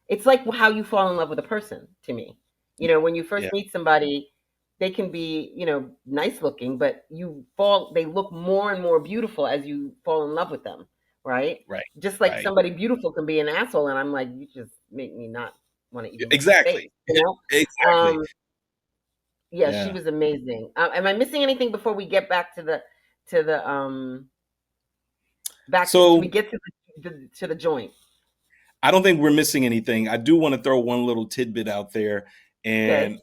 It's like how you fall in love with a person to me. When you Yeah, first meet somebody, they can be, nice looking, but they look more and more beautiful as you fall in love with them, right? Right. Just like Right. somebody beautiful can be an asshole, and I'm like, you just make me not want to even look at your Exactly. face, you know? Exactly. Yeah, she Yeah. was amazing. Am I missing anything before we get back to the back to we So get to the joint? I don't think we're missing anything. I do want to throw one little tidbit out there, Okay, and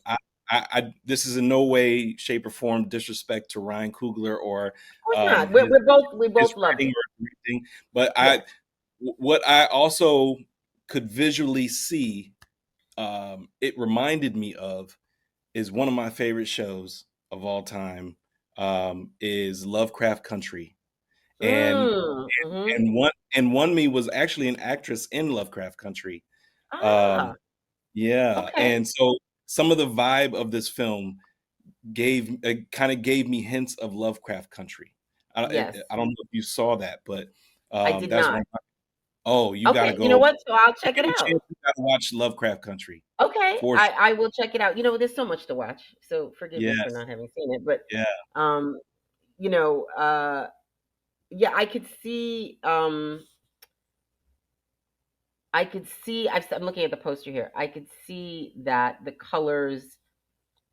this is in no way, shape, or form disrespect to Ryan Coogler or of course not. his We his both loved writing it. or anything, but Yes. what I also could visually see, it reminded me of is one of my favorite shows of all time, is Lovecraft Country, and Mm-hmm. one me was actually an actress in Lovecraft Country. Um, Ah, yeah, okay. and so some of the vibe of this film kind of gave me hints of Lovecraft Country. Yes, I don't know if you saw that, but I did that's not. one. Oh, you got to Okay, you know go. what? So I'll You check it get a out. chance, you got to watch Lovecraft Country Okay, for I sure. will check it out. There's so much to watch, so forgive me for Yes, not having seen it. But yeah. um, you know, uh, yeah, I could see. I'm looking at the poster here. I could see that the colors,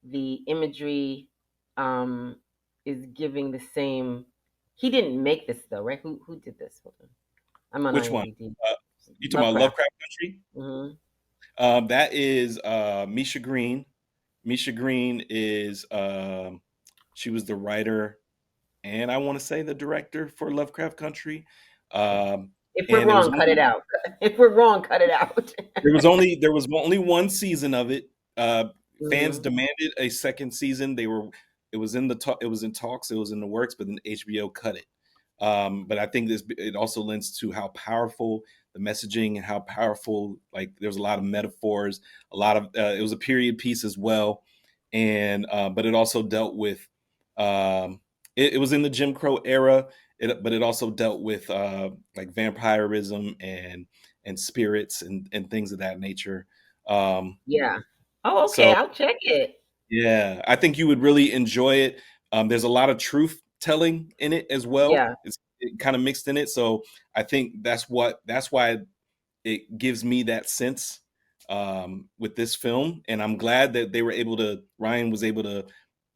the imagery, um, is giving the same. He didn't make this though, right? Who did this? Hold on. I'm on Which one? IMDb. Uh, you talking about Lovecraft. Lovecraft Country? Hmm. That is Misha Green. Misha Green is she was the writer and I want to say the director for Lovecraft Country. Um, If we're and wrong, cut it out. If we're wrong, cut it out. there was only one season of it. Fans Hmm. demanded a second season. It was in it was in talks, it was in the works, but then HBO cut it. But I think it also lends to how powerful the messaging and how powerful, like there was a lot of metaphors, a lot of it was a period piece as well, and but it also dealt with it was in the Jim Crow era, but it also dealt with like vampirism and spirits and things of that nature. Um, Yeah. Oh, okay. so I'll check it. yeah, I think you would really enjoy it. There's a lot of truth telling in it as well. Yeah. It kind of mixed in it, so I think that's why it gives me that sense with this film, and I'm glad that Ryan was able to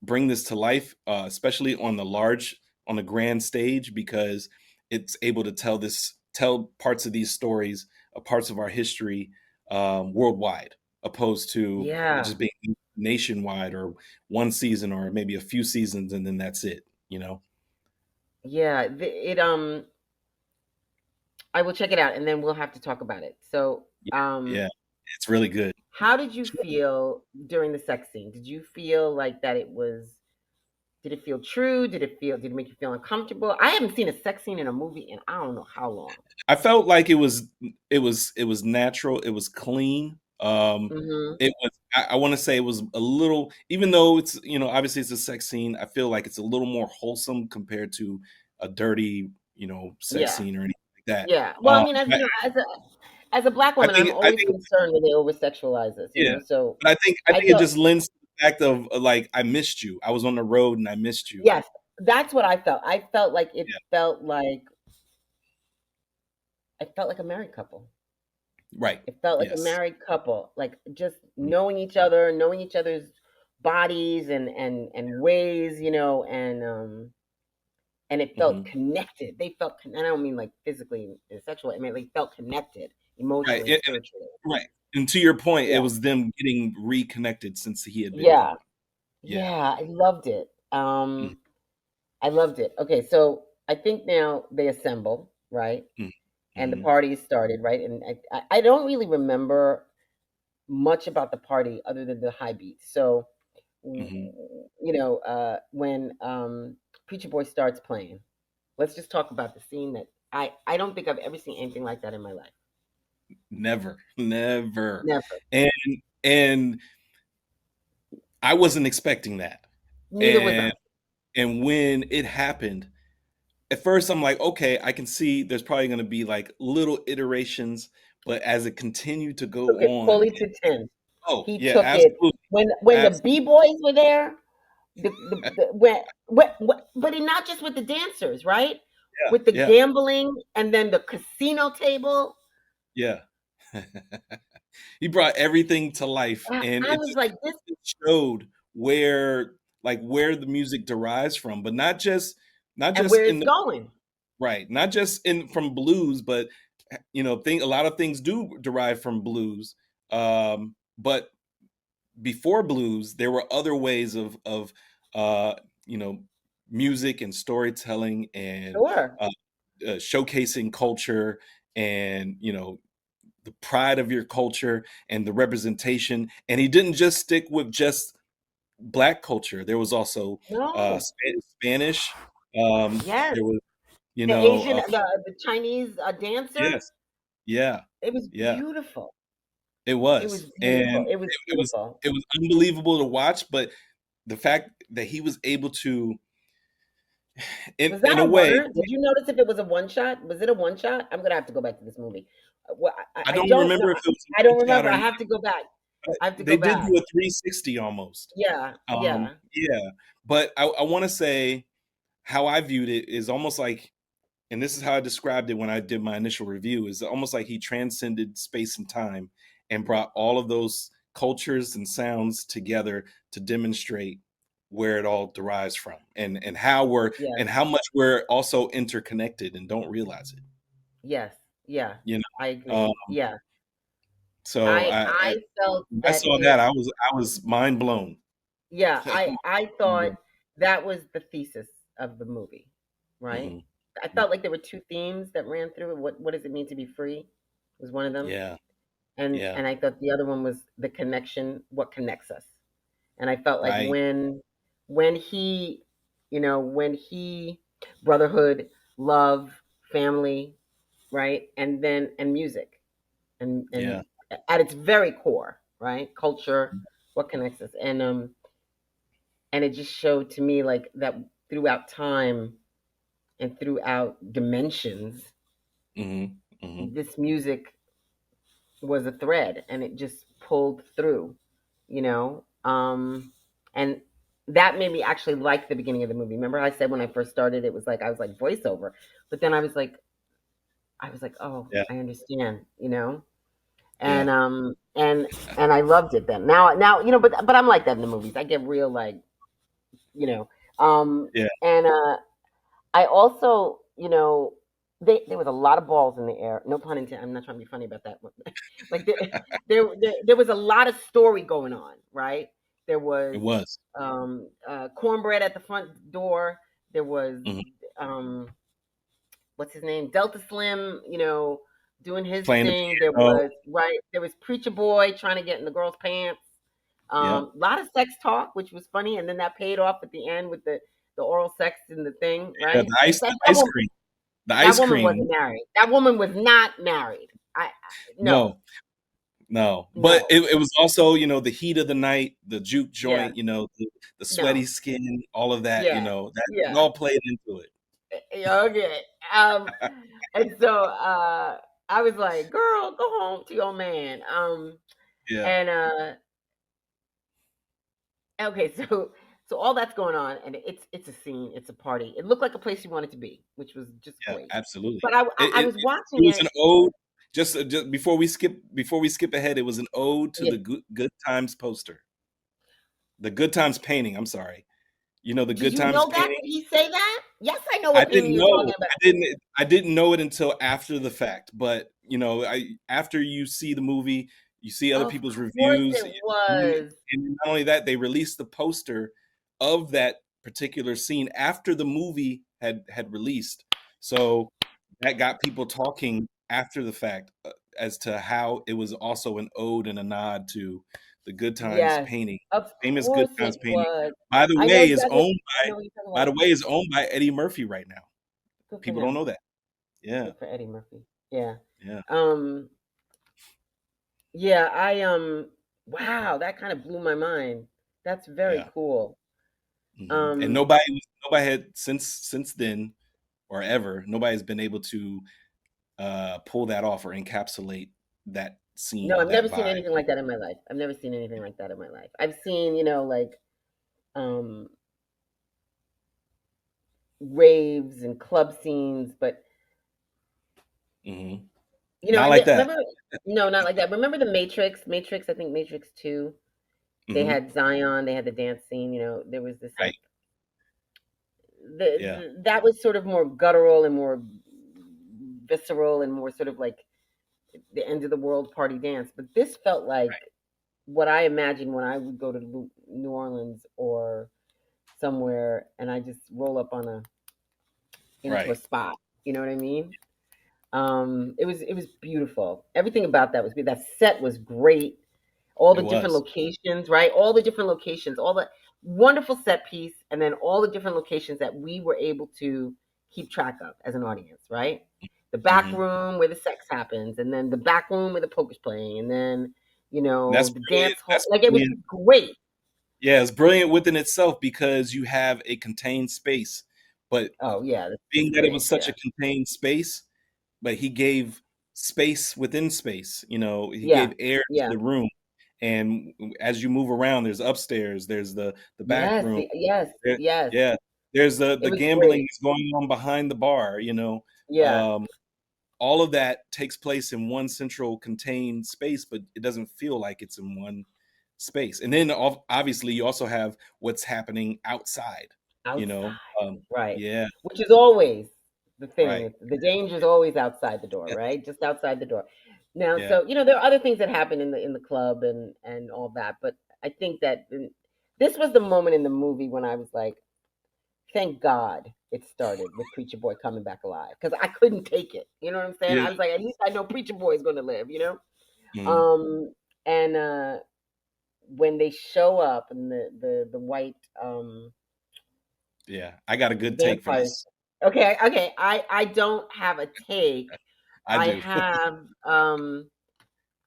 bring this to life, especially on the grand stage, because it's able to tell parts of these stories, parts of our history, worldwide, opposed to it Yeah. just being nationwide or one season or maybe a few seasons and then that's it. You know? Yeah. I will check it out and then we'll have to talk about it. So, Yeah, yeah, it's really good. how did you feel during the sex scene? Did you feel like that did it feel true? Did it make you feel uncomfortable? I haven't seen a sex scene in a movie in I don't know how long. I felt like it was natural, it was clean. Hmm. It was I want to say it was a little, even though it's obviously it's a sex scene, I feel like it's a little more wholesome compared to a dirty sex Yeah. scene or anything like that. Yeah. Well, I mean, I, as a black woman, I'm I always think concerned when they over sexualize us, yeah, So but I I think it felt just lends to the fact of like I missed you. I was on the road and I missed you. yes, that's what I felt. Yeah, I felt like a married couple. right. It felt like a Yes. married couple, like just knowing each other, knowing each other's bodies and ways, and it felt Mhm. connected. I don't mean like physically and sexually. I mean like felt connected Right. emotionally and spiritually. Right. And to your point, it Yeah. was them getting reconnected since he had been Yeah. gone. Yeah. Yeah, I loved it. Mhm, I loved it. Okay, so I think now they assemble, right? mhm, And the mhm, party started, right? And I don't really remember much about the party other than the high beat. So, mhm. when Preacher Boy starts playing, let's just talk about the scene that I don't think I've ever seen anything like that in my life. Never, never. Never. And and I wasn't expecting that. Neither was I. And when it happened, at first I'm like, okay, I can see there's probably going to be like little iterations, but as it continued to go Took it on, fully to 10. oh He yeah, took it absolutely, when the absolutely, B boys were there. but not just with the dancers, right? Yeah, With the yeah, gambling and then the casino table. yeah. He brought everything to life, and I was like, this, it showed where, like, where the music derives from, but not and just where in it's the going. right, not just in from blues, but a lot of things do derive from blues. But before blues, there were other ways of uh, you know music and storytelling and Sure. uh, showcasing culture and the pride of your culture and the representation. And he didn't just stick with just black culture. There was also No. Spanish. Yes. There was, you The know, Asian, the Chinese dancer. yes, yeah, It was yeah. beautiful. It It was was, beautiful. and It was it was beautiful. it was unbelievable to watch. But the fact that he was able to, Was in that a a way, oneer? Did you notice if it was a one shot? Was it a one shot? I'm gonna have to go back to this movie. Well, I I don't don't know. remember if it was a I one don't shot remember. or I not. have to go back. But I have to they go did back. do a 360 almost. Yeah, yeah. Yeah, but I want to say how I viewed it is almost like, and this is how I described it when I did my initial review, is almost like he transcended space and time and brought all of those cultures and sounds together to demonstrate where it all derives from, and Yes, how much we're also interconnected and don't realize it. yes, yeah. You I know, agree. Yeah. so I felt when I that saw it that, I was mind blown. yeah, I thought Mhm, that was the thesis of the movie, right? mhm, I felt like there were two themes that ran through it. What does it mean to be free was one of them. yeah, And yeah, I thought the other one was the connection, what connects us. And I felt like right, when he, when he brotherhood, love, family, right? And music and yeah, at its very core, right? Culture, what connects us. And it just showed to me like that throughout time and throughout dimensions, hmm, hmm, this music was a thread and it just pulled through, you know? And that made me actually like the beginning of the movie. Remember I said when I first started, it was like, I was like voiceover, but then I was like, oh, yeah, I understand, you know? And, yeah, and I loved it then. Now, but I'm like that in the movies. I get real, like, you know, um, yeah. and, I also, there was a lot of balls in the air. No pun intended. I'm not trying to be funny about that. Like there was a lot of story going on, right? There It was was. cornbread at the front door. There was Mhm. um, what's his name, Delta Slim, doing his Playing the thing. There piano. was right. There was Preacher Boy trying to get in the girl's pants. Yeah. A lot of sex talk, which was funny, and then that paid off at the end with the oral sex and the thing, Yeah, right? the That ice woman, cream. The that ice woman wasn't cream. married. That woman was not married. No, No, no. But no, it was also, the heat of the night, the juke yeah, joint, the sweaty no, skin, all of that, yeah, that it yeah. all played into it. Okay. And so I was like, "Girl, go home to your man." Yeah, And okay, so all that's going on, and it's a scene, it's a party. It looked like a place you wanted to be, which was just yeah, great. absolutely. But I, It I, I it was it it watching was it. an ode, just before we skip ahead, it was an ode to Yeah. the Good Times poster. The Good Times painting, I'm sorry. The Did Good you Times know that? painting? Did he say that? Yes, I know I what didn't painting you're know. talking about. I didn't know it until after the fact. But after you see the movie, you see other Of people's course reviews, it and was. not only that, they released the poster of that particular scene after the movie had released. So that got people talking after the fact, as to how it was also an ode and a nod to the Good Times Yes, painting, of famous Good course Times it painting. was. By the I know way, exactly. I know what you're talking by about. the way, is owned by Eddie Murphy right now. Good for People don't him. know that. Yeah, Good for Eddie Murphy. Yeah. yeah, Um. Yeah. Wow, that kind of blew my mind. That's very yeah. cool. And Um. nobody had since then or ever, nobody's been able to pull that off or encapsulate that No, scene, I've that never seen vibe. anything like that in my life. I've never seen anything like that in my life. I've seen, like, um, raves and club scenes, but Hmm. you know, Not like that. remember? No, not like that. Remember the Matrix? Matrix, I think Matrix Two. They Hmm. had Zion. They had the dance scene. You know, there was this Right. like Yeah. that was sort of more guttural and more visceral and more sort of like the end of the world party dance. But this felt like what I imagined when I would go to New Orleans or somewhere, and I just roll up on a into a Right. spot. You know what I mean? It was beautiful. Everything about that was good. That set was great. All It the different was. locations, right? All the different locations, all the wonderful set piece, and then all the different locations that we were able to keep track of as an audience, right? The back Hmm. room where the sex happens, and then the back room where the poker's playing, and then That's the brilliant. dance hall. That's Like it was brilliant. great. Yeah, it's brilliant within itself because you have a contained space. But Oh yeah, that's being that it great. was such Yeah, a contained space, but he gave space within space. He yeah, gave air to yeah. the room. And as you move around, there's upstairs, there's the back Yes, room. yes, There, yes. yeah, there's It the was gambling great. is going on behind the bar. Yeah. Um, all of that takes place in one central contained space, but it doesn't feel like it's in one space. And then obviously you also have what's happening outside, you Outside, know. right. Yeah, Which is always the thing. right. The danger is always outside the door, Yeah, right? Just outside the door. Now, yeah, so there are other things that happen in the club and all that, but I think that this was the moment in the movie when I was like, thank God it started with Preacher Boy coming back alive because I couldn't take it. You know what I'm saying? yeah. I was like, at least I know Preacher Boy is going to live. Mhm. Um, and when they show up and the white Yeah, I got a good take for vampire. this. Okay, okay. I don't have a take. I I do. have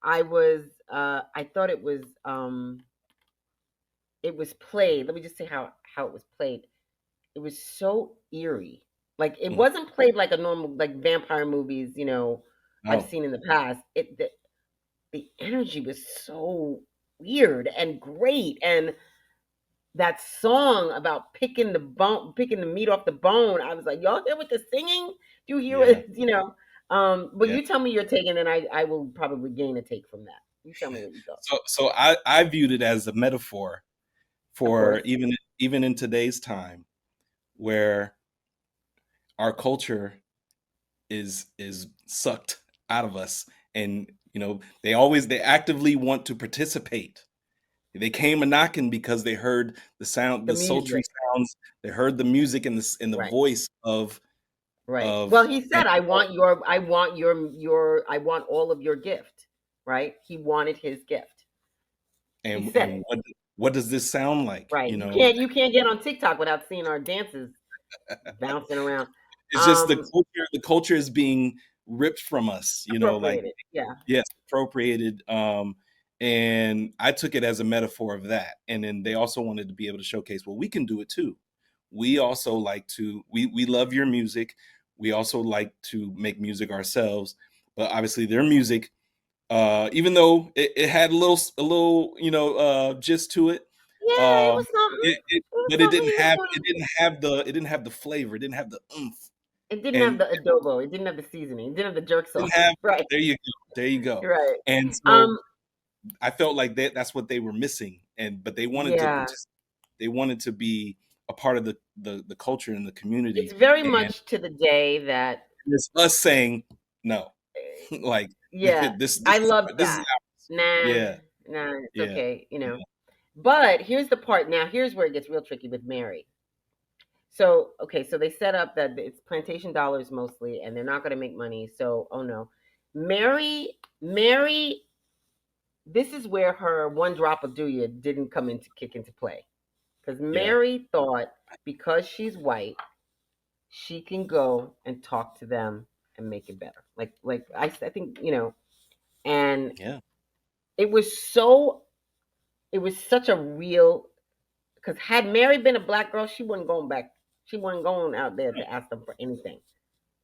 I was I thought it was played. Let me just say how it was played. It was so eerie. Like it Mm. wasn't played like a normal like vampire movies, I've Oh, seen in the past. The energy was so weird and great, and that song about picking the meat off the bone. I was like, y'all hear what the singing? Do you hear yeah, what? But yeah. you tell me your take, and then I will probably gain a take from that. You tell me what you thought. So I viewed it as a metaphor Of course, for even in today's time where our culture is sucked out of us, and they actively want to participate. They came a knocking because they heard the the sultry music, sounds. They heard the music and the right, voice right. of Well, he Andy said, I want all of your gift." Right? He wanted his gift. He said and it. what does this sound like? Right. You can't get on TikTok without seeing our dances bouncing around. It's just Um, the culture is being ripped from us, like, appropriated. Yeah. yes, appropriated. And I took it as a metaphor of that. And then they also wanted to be able to showcase, well, we can do it too. We also like to we love your music. We also like to make music ourselves. But obviously their music, even though it had a little gist to it, Yeah, it um was something. It was but something. He was doing. it didn't have the flavor, it didn't have the oomph. It didn't have And the adobo. It didn't have the seasoning. It didn't have the jerk sauce. didn't have Right. there you go. There you go. Right. And so Um. I felt like that's what they were missing. But they wanted to Yeah. participate. They wanted to be a part of the culture and the It's community. very And much to the day that. it's us saying no. Like Yeah, I love this is that. ours. Nah, Yeah. nah, it's Yeah. okay. Yeah. But here's the part. Now, here's where it gets real tricky with Mary. So, okay, so they set up that it's plantation dollars mostly, and they're not going to make money. So, oh no, Mary, this is where her one drop of Dooya didn't come into kick into play because Yeah. Mary thought because she's white, she can go and talk to them and make it better. Like I think and Yeah. it was so it was such a real because had Mary been a black girl, she wasn't going back. She wasn't going out there to ask them for anything,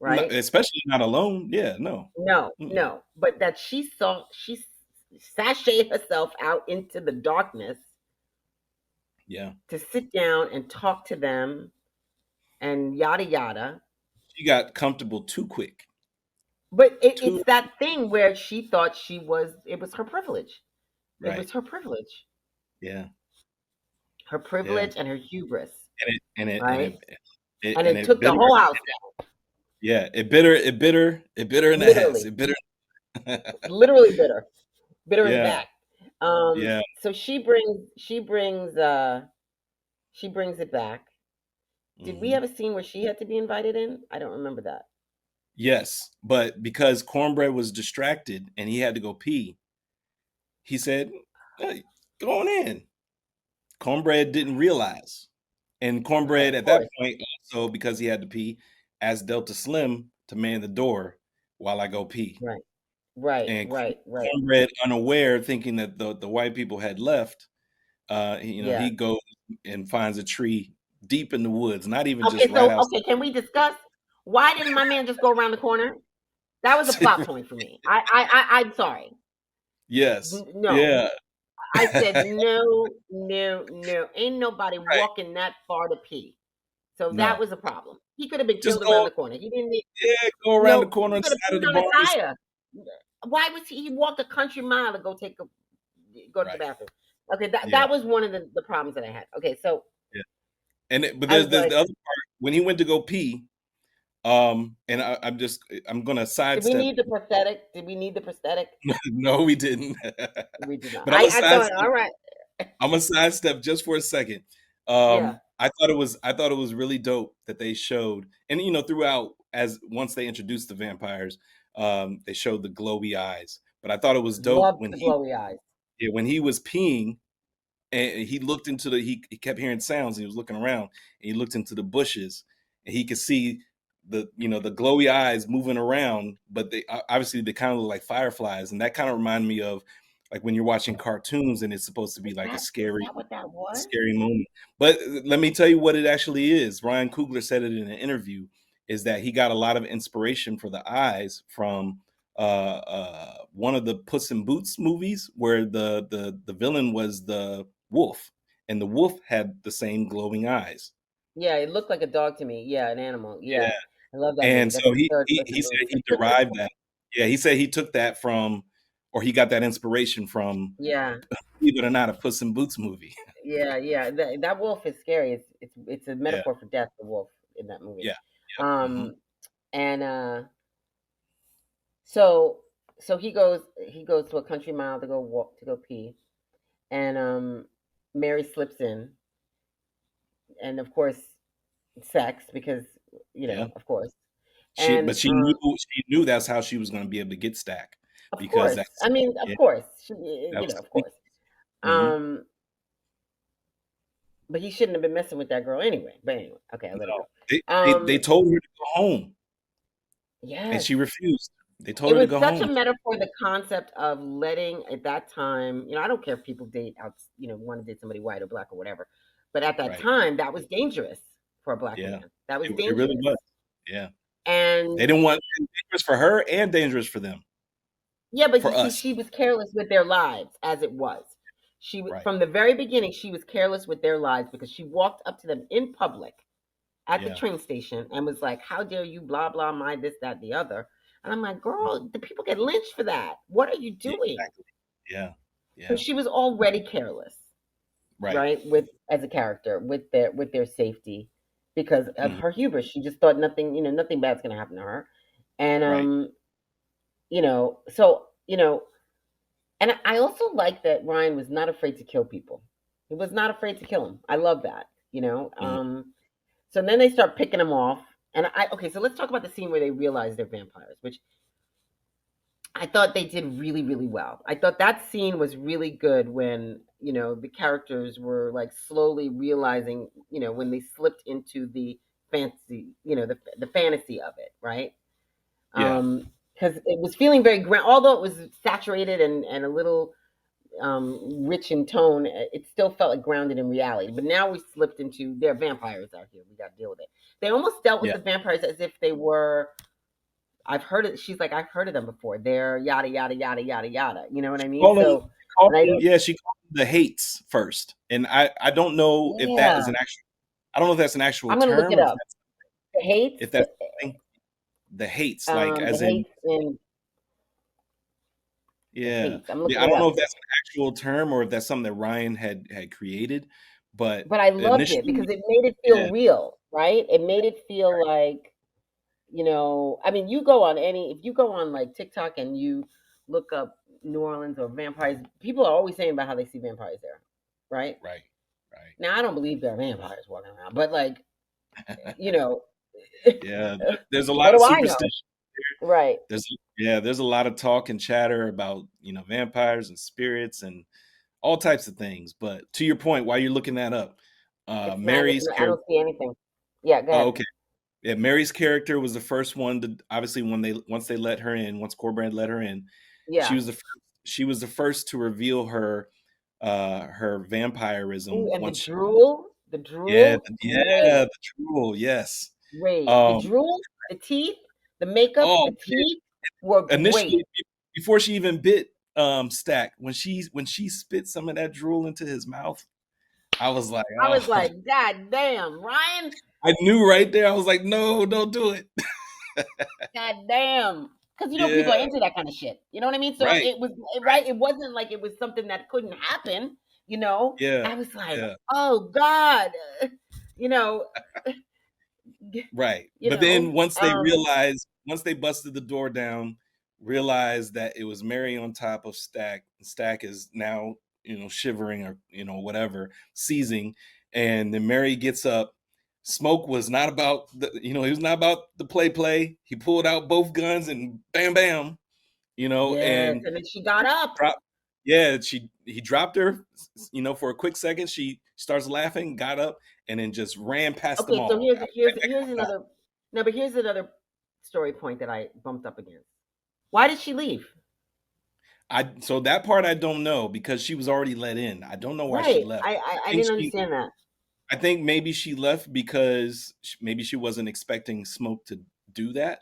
No, right? especially not alone. Yeah, no. No, Mm-mm. no. But that she sashayed herself out into the darkness Yeah. to sit down and talk to them and yada yada. She got comfortable too quick. But Too it's that thing where she thought it was her privilege. It right. was her privilege. Yeah. Her Yeah. privilege and her hubris, And it and it and right? it, it And and it it took the bit her. whole house down. Yeah, it bit her in the ass. Literally. It bit her. Literally bitter. Bitter and Yeah. back. Yeah. So she brings it back. Did we Hmm. have a scene where she had to be invited in? I don't remember that. Yes, but because Cornbread was distracted and he had to go pee, he said, "Hey, go on in." Cornbread didn't realize. And Cornbread Of at that course. point, also because he had to pee, asked Delta Slim to man the door while I go pee. Right. Right. And Right. Right. Cornbread, unaware, thinking that the white people had left, Yeah. he goes and finds a tree deep in the woods, not even just Okay, right so outside. can we discuss why didn't my man just go around the corner? That was a plot point for me. I'm sorry. Yes. No. Yeah. I said no, no, no. Ain't nobody Right. walking that far to pee. So that No. was a problem. He could have been Just killed around go, the corner. He didn't need yeah, go around the no. corner He on the could have side of peed the on a barbers. tire. Why was he walked a country mile to go to the Right. bathroom? Okay, Yeah. that was one of the problems that I had. Okay, so Yeah. But I there's was there's like, the other part when he went to go pee. And I'm gonna did we sidestep. need the prosthetic? Did we need the prosthetic? No, we didn't. We did not. But I'm a I thought, sidestep. all right, I'm a sidestep just for a second. yeah, I thought it was really dope that they showed, and throughout, as once they introduced the vampires, they showed the glowy eyes. But I thought it was dope loved the glowy eyes. when he was peeing and he looked into he kept hearing sounds and he was looking around and he looked into the bushes and he could see the glowy eyes moving around, but they obviously they kind of look like fireflies, and that kind of reminded me of like when you're watching cartoons and it's supposed to be like a Is scary that what that was? scary moment. But let me tell you what it actually is. Ryan Coogler said it in an interview, is that he got a lot of inspiration for the eyes from one of the Puss in Boots movies where the villain was the wolf, and the wolf had the same glowing eyes. Yeah, it looked like a dog to me. Yeah, an animal. Yeah. Yeah, I love that movie. And That's so the he third he, Puss he in said Boots. he derived that. Yeah, he said he took that from, or he got that inspiration from, Yeah, believe it or not, a Puss in Boots movie. yeah, yeah. That wolf is scary. It's a Yeah, metaphor for death. The wolf in that movie. yeah, yeah. Hmm. Um, and so he goes to a country mile to go walk to go pee, and Mary slips in, and of course sex because Yeah. of course, She and but she knew that's how she was gonna be able to get Stack, of because course, that's I mean, of yeah, course, that was of course. mhm. Um, but he shouldn't have been messing with that girl anyway. But anyway, okay, I let it No. go. They told her to go home, and Yes, she refused. They told it her to was go such a home. metaphor. The concept of letting at that time, I don't care if people date out, want to date somebody white or black or whatever, but at that Right. time, that was dangerous for a black Yeah. man. That was It really dangerous, was. Yeah. They and didn't want dangerous for her and dangerous for them, yeah, but you for see, us. she was careless with their lives as it was. Right. From the very beginning, she was careless with their lives because she walked up to them in public at the Yeah. train station and was like, "How dare you, blah, blah, my this, that, the other." And I'm like, girl, the people get lynched for that. What are you Yeah, doing? exactly. Yeah. So Yeah. she was already careless, Right. right? With as a character, with their safety because of Mhm. her hubris. She just thought nothing bad's gonna happen to her. And Right. so and I also like that Ryan was not afraid to kill people. He was not afraid to kill him. I love that. Mhm. So then they start picking him off. And okay, so let's talk about the scene where they realize they're vampires, which I thought they did really, really well. I thought that scene was really good when, the characters were like slowly realizing, when they slipped into the fantasy, the fantasy of it, right? Yeah. Because it was feeling very grand, although it was saturated and a little rich in tone, it still felt like grounded in reality. But now we slipped into they're vampires out here. We got to deal with it. They almost dealt with Yeah. the vampires as if they were. I've heard it. She's like, I've heard of them before. They're yada yada yada yada yada. You know what I mean? Call them So, call and I them don't. yeah, she called them the hates first. And I don't know if that Yeah, is an actual I don't know if that's an actual I'm gonna look term it or if up. The hates, if that's something. The hates, like the as in, hates and the yeah. hates. I'm Yeah, looking I it don't know up. if that's an actual term or if that's something that Ryan had created, but But I loved it because initially, it made it feel yeah, real, right? It made it feel like, I mean, if you go on like TikTok and you look up New Orleans or vampires, people are always saying about how they see vampires there, right? right, right. Now, I don't believe there are vampires walking around, but like, you know, Yeah, there's a what lot of do I know? superstition. Right. There's a lot of talk and chatter about, vampires and spirits and all types of things. But to your point, while you're looking that up, It's not, Mary's I character. don't see anything. Yeah, go Oh, ahead. okay. Yeah, Mary's character was the first one to, obviously, once they let her in, once Corband let her in, she Yeah. was the first, she was the first to reveal her vampirism Ooh, and once she, the yeah, drool, yeah, great, the drool, yes. great. The Um, drool, the teeth, the makeup, oh the teeth were great. initially before she even bit Stack, when she spit some of that drool into his mouth, I was like, I was oh, like, God damn, Ryan, I knew right there. I was like, no, don't do it. God damn. Because Yeah, people are into that kind of shit. You know what I mean? So right, it was right. right. It wasn't like it was something that couldn't happen. You know, Yeah, I was like, yeah, oh God, you know, right. you But know, then once they busted the door down, realized that it was Mary on top of Stack. Stack is now, shivering or, whatever, seizing. And then Mary gets up. Smoke was not about he was not about the play. He pulled out both guns and bam, bam, yes. and And then she got up. dropped. Yeah, he dropped her, for a quick second. She starts laughing, got up, and then just ran past them Okay, so all. here's here's Right back here's on top. another no, but here's another story point that I bumped up against. Why did she leave? So that part I don't know because she was already let in. I don't know why she Right. left. I think didn't she understand that. I think maybe she left because maybe she wasn't expecting Smoke to do that,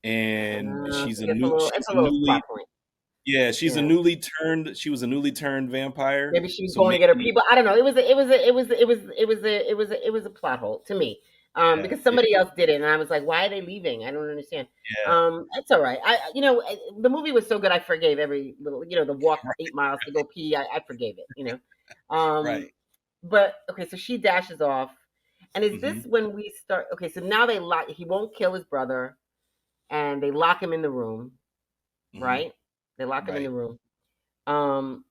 and So it's a little plot point. she's a Yeah. newly turned vampire. Maybe she was So going to get her maybe, people. I don't know. It was a plot hole to me. yeah, Because yeah, somebody else did it, and I was like, why are they leaving? I don't understand. yeah, It's all right. The movie was so good. I forgave every little, the walk 8 miles to go pee. I forgave it. right. Um, but okay, so she dashes off, and is this Hmm. when we start? Okay, so now they lock. He won't kill his brother, and they lock him in the room. Hmm. Right? They lock him in the Right. room. Um,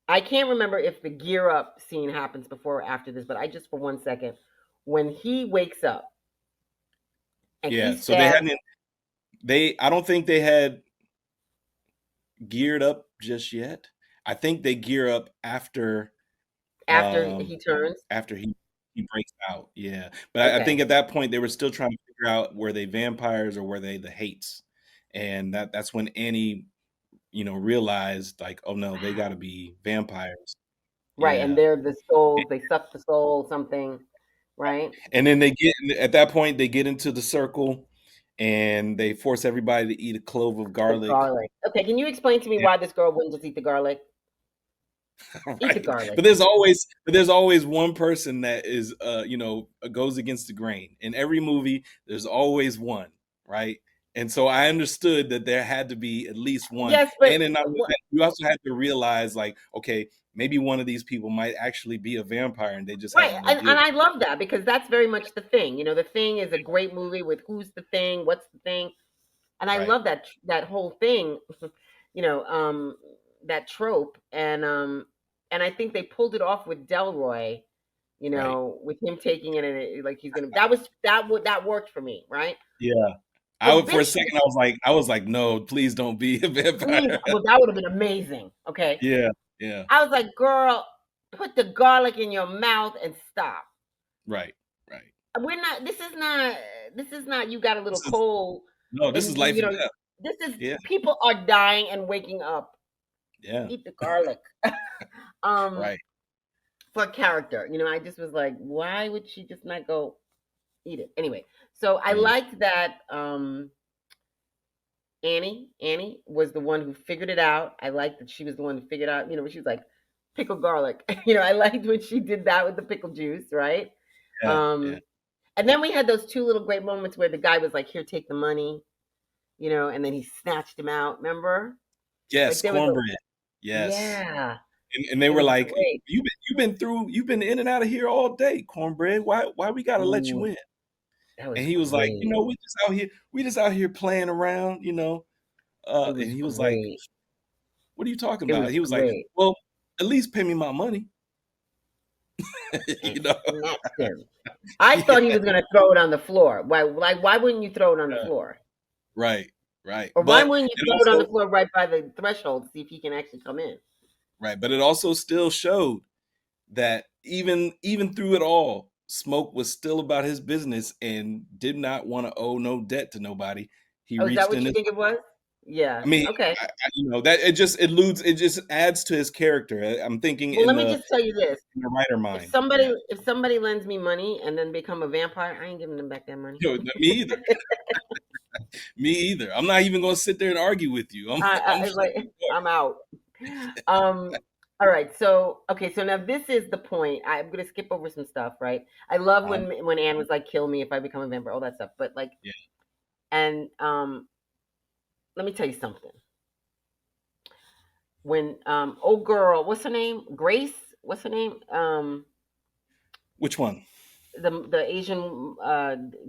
I can't remember if the gear up scene happens before or after this, but I just for 1 second, when he wakes up and he Yeah. So they stabs hadn't. I don't think they had geared up just yet. I think they gear up after um he turns. after he breaks out. Yeah. But I Okay. think at that point they were still trying to figure out, were they vampires or were they the hates? And that's when Annie, realized, like, oh no, they got to be vampires. Right, and Yeah. they're the souls, they suck the soul, something, right? And then at that point they get into the circle and they force everybody to eat a clove of The garlic. garlic. Okay, can you explain to me why this girl wouldn't just eat the garlic? Eat the Right. garlic. But there's always one person that is goes against the grain. In every movie, there's always one, right? And so I understood that there had to be at least one. Yes, but And then not only that, you also had to realize, like, okay, maybe one of these people might actually be a vampire and they just right, have to go and deal with I love that because that's very much the thing. The thing is a great movie with who's the thing, what's the thing, and it. I Right. love that whole thing, you know, um, that trope, and I think they pulled it off with Delroy, Right. with him taking it and like he's gonna. That worked for me, right? Yeah. But For a bitch, second I was like, no, please don't be a please, vampire. well, that would have been amazing. Okay, Yeah. Yeah. I was like, girl, put the garlic in your mouth and stop. Right. Right. We're not. This is not. This is not. You got a little This is cold, no, this is and life and death. this is Yeah. people are dying and waking up. Yeah. Eat the garlic. um, Right. for character, I just was like, why would she just not go eat it anyway? So I Mm. liked that. Annie was the one who figured it out. I liked that she was the one who figured out. When she was like, pickle garlic. I liked when she did that with the pickle juice, right? Yeah. Yeah. Um, And then we had those two little great moments where the guy was like, "Here, take the money," and then he snatched him out. Remember? Like Yes, there was a cornbread. Yes. yeah, And they it were was like, great. you've been in and out of here all day, cornbread. Why we gotta let you Ooh, in? that was And he was like, great. we just out here playing around, It and was he was like, great. what are you talking It about? was He was like, great. well, at least pay me my money. And you know? snatched him. I Yeah, thought he was gonna throw it on the floor. Why wouldn't you throw it on the floor? right, right. Or why But wouldn't you it throw it on the also floor right by the threshold to see if he can actually come in? right, but it also still showed that even through it all, Smoke was still about his business and did not want to owe no debt to nobody. He Oh, is that reached what in you his think it was? Yeah. I mean, Okay. that it just adds to his character. I'm thinking Well, let me just tell you this. in the writer If mind. somebody Yeah. if somebody lends me money and then become a vampire, I ain't giving them back that money. Me either. Me either. I'm not even going to sit there and argue with you. I'm I like I'm out. Um all right. So, okay, so now this is the point. I'm going to skip over some stuff, right? I love uh, when Anne was like kill me if I become a vampire, all that stuff. But like yeah. and let me tell you something. When old girl, what's her name? Grace, what's her name? Which one? The Asian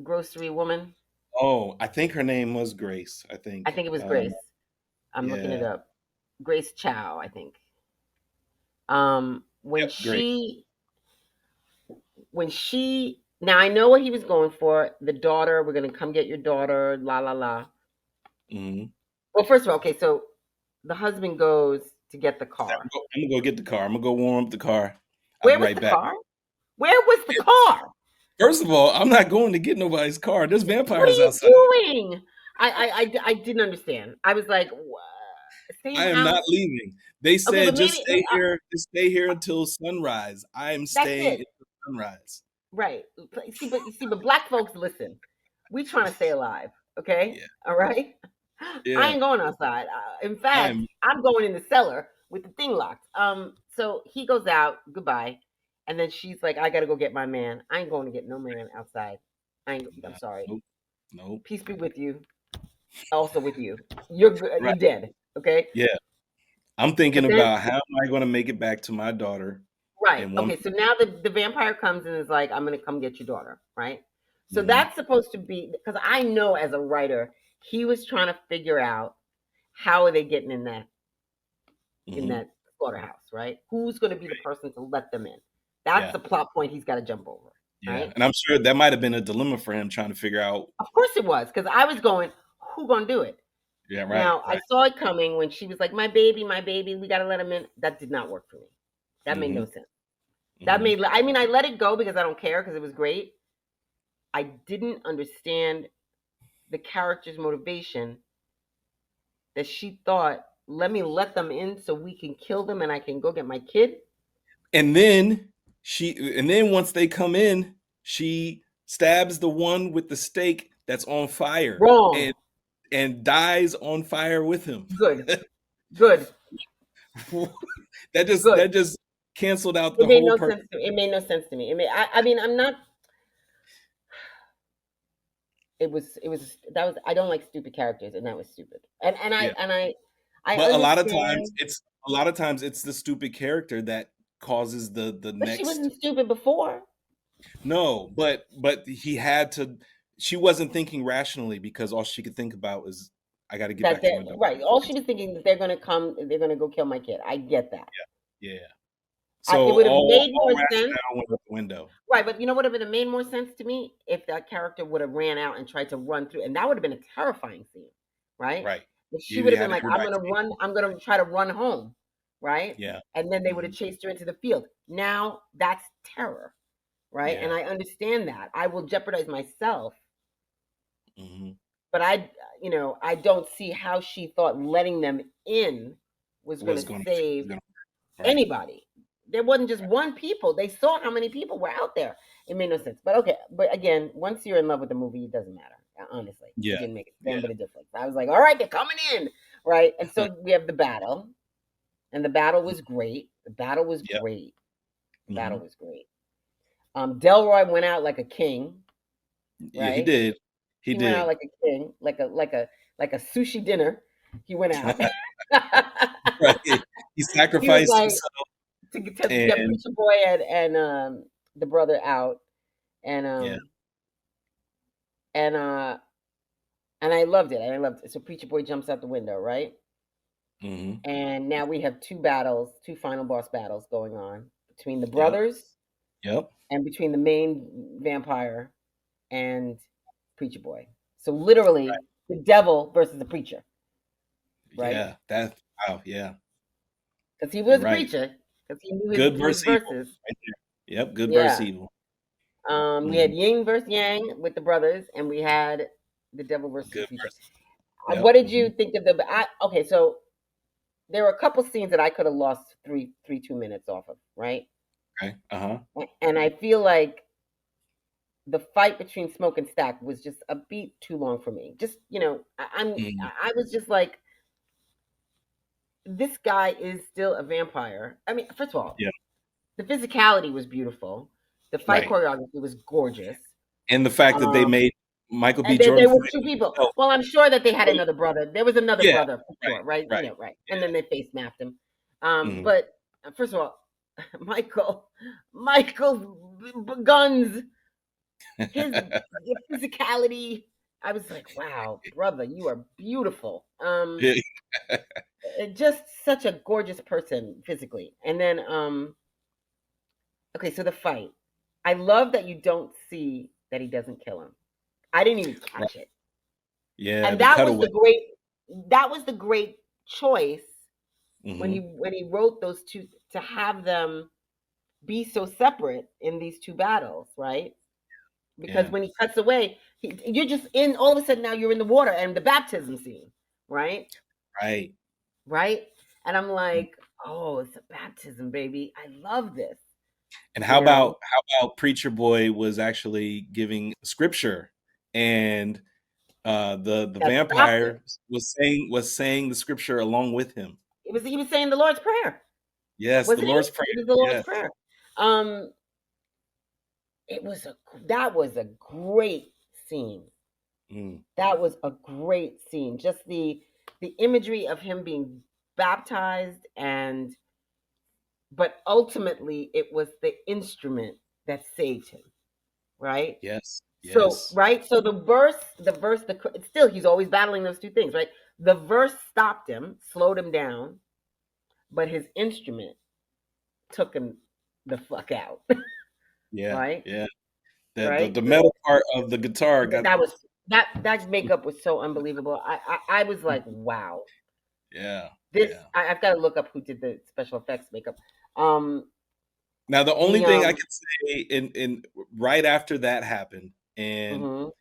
grocery woman. Oh, I think her name was Grace. I I think. think it was Grace. I'm looking it Yeah. up. Grace Chow, I think. When Yep. Grace. she now I know what he was going for. The daughter, we're gonna come get your daughter, la la la. Hmm. Well, first of all, okay, so the husband goes to get the car. I'm gonna go get the car. I'm gonna go warm up the car. I'll be Where was right the back. car? Where was the car? First of all, I'm not going to get nobody's car. There's What are vampires you outside. doing? I didn't understand. I was like, what? Same I am not house. leaving. They Okay, said but maybe just stay here until sunrise. I am that's staying it. until sunrise. Right. But black folks, listen. We trying to stay alive. Okay. Yeah. All right. I Yeah. ain't going outside. In I fact, am I'm going in the cellar with the thing locked. So he goes out. Goodbye. And then she's like, I gotta go get my man. I ain't going to get no man outside. I'm not, sorry. nope. Nope. Peace be with you. Also with you. You're good. Right. You're dead. Okay. Yeah. I'm thinking But then about how am I going to make it back to my daughter right. in one. Okay. So now the vampire comes and is like, I'm gonna come get your daughter. Right. So Hmm. that's supposed to be because I know as a writer, he was trying to figure out how are they getting in Hmm. that slaughterhouse, right? Who's gonna be the person to let them in? That's Yeah. the plot point he's gotta jump over. Yeah. Right? And I'm sure that might have been a dilemma for him trying to figure out. Of course it was, because I was going, who gonna do it? Yeah. Right. Now I Right. saw it coming when she was like, my baby, we gotta let him in. That did not work for me. That made Hmm. no sense. Hmm. I mean, I let it go because I don't care because it was great. I didn't understand the character's motivation that she thought, let me let them in so we can kill them and I can go get my kid. And then once they come in, she stabs the one with the stake that's on fire Wrong. and dies on fire with him. Good. Good. Good. That just canceled out It the made whole no purpose. sense to me. It made no sense to me. I mean, I'm not. I don't like stupid characters, and that was stupid. Yeah. I But understand, a lot of times it's the stupid character that causes the but she next. wasn't stupid before. No, but he had to. She wasn't thinking rationally because all she could think about was, I got to get That back to they my daughter. right. All she was thinking is they're gonna come, they're gonna go kill my kid. I get that. Yeah. It So would have made all more sense. rationale went out the window. Right, but you know what would have made more sense to me if that character would have ran out and tried to run through, and that would have been a terrifying scene, right? Right. If she would You have been had like, "I'm everybody gonna screaming. run, I'm gonna try to run home," right? Yeah. And then they would Hmm. have chased her into the field. Now that's terror, right? And Yeah. I understand that. I will jeopardize myself, Hmm. but I don't see how she thought letting them in was Was gonna going save to right. anybody. There wasn't just one people. They saw how many people were out there. It made no sense. But okay. But again, once you're in love with the movie, it doesn't matter. Honestly, it Yeah. didn't make a Yeah. damn bit of difference. I was like, all right, they're coming in, right? And so we have the battle, and the battle was great. The battle was Yep. great. The battle Hmm. was great. Delroy went out like a king. Yeah, he right? did. He He went out did. like a king, like a sushi dinner. He went out. Right. He He was sacrificed like himself to get and Preacher Boy and the brother out, and yeah. and and I loved it. I loved it. So Preacher Boy jumps out the window, right? Hmm. And now we have two final boss battles going on between the Yep. brothers Yep. and between the main vampire and Preacher Boy. So literally, the devil versus the preacher, right? Yeah. That wow, yeah. Because he You're was a right. preacher, because he knew Good his versus evil. verses. Right there. Yep, good versus Yeah. evil. We had Hmm. Yin versus Yang with the brothers, and we had the devil versus the Good preacher. versus yep. What did Hmm. you think of the? Okay, so there were a couple scenes that I could have lost 2 minutes off of, right? Okay. Uh-huh. And I feel like the fight between Smoke and Stack was just a beat too long for me. Just Mm, I was just like, this guy is still a vampire. I mean, first of all, yeah, the physicality was beautiful. The fight right. choreography was gorgeous. And the fact that they Um, made Michael B. and then Jordan there were fight two people. himself. Well, I'm sure that they had another brother. There was another Yeah, brother for right, sure, right? right. Right. And then they face mapped him. Mhm. But first of all, Michael, Michael's guns, his physicality. I was like, wow, brother, you are beautiful. Yeah. Just such a gorgeous person physically. And then, okay, so the fight. I love that you don't see that he doesn't kill him. I didn't even Right. catch it. Yeah, And the cutaway. that was the great choice when Mhm. he wrote those two, to have them be so separate in these two battles, right? Because Yeah, when he cuts away, you're just in, all of a sudden now you're in the water and the baptism scene, right? right. Right? And I'm Mm. like, oh, it's a baptism, baby. I love this, And you know? how about Preacher Boy was actually giving scripture and the That stopped it. vampire was saying the scripture along with him. He was saying the Lord's Prayer, Yes, the wasn't Lord's he? Prayer. It was the Lord's Yes. Prayer. Um, it was a that was a great scene. Mm, That was a great scene. Just the imagery of him being baptized, and but ultimately it was the instrument that saved him, right? yes. So, Yes. right? So still he's always battling those two things, right? The verse stopped him, slowed him down, but his instrument took him the fuck out, Yeah. right? Yeah. Right? The metal part of the guitar got That was that makeup was so unbelievable. I was like, wow. yeah. This Yeah. I've got to look up who did the special effects makeup. Um, Now the only the thing I could say in right after that happened, and mhm.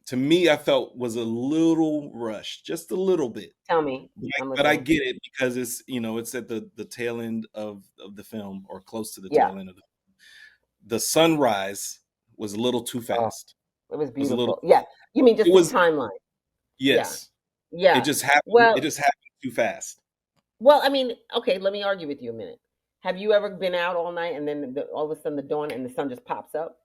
to me I felt was a little rushed, just a little bit. Tell me, I'm But I listening. get it because it's it's at the tail end of the film or close to the Yeah. tail end of the sunrise was a little too Oh, fast. it was Was a little beautiful. Yeah. You mean it just the was timeline? Yeah. yes. Yeah. It Well, just happened too fast. I mean, okay, let me argue with you a minute. Have you ever been out all night and then all of a sudden the dawn and the sun just pops up?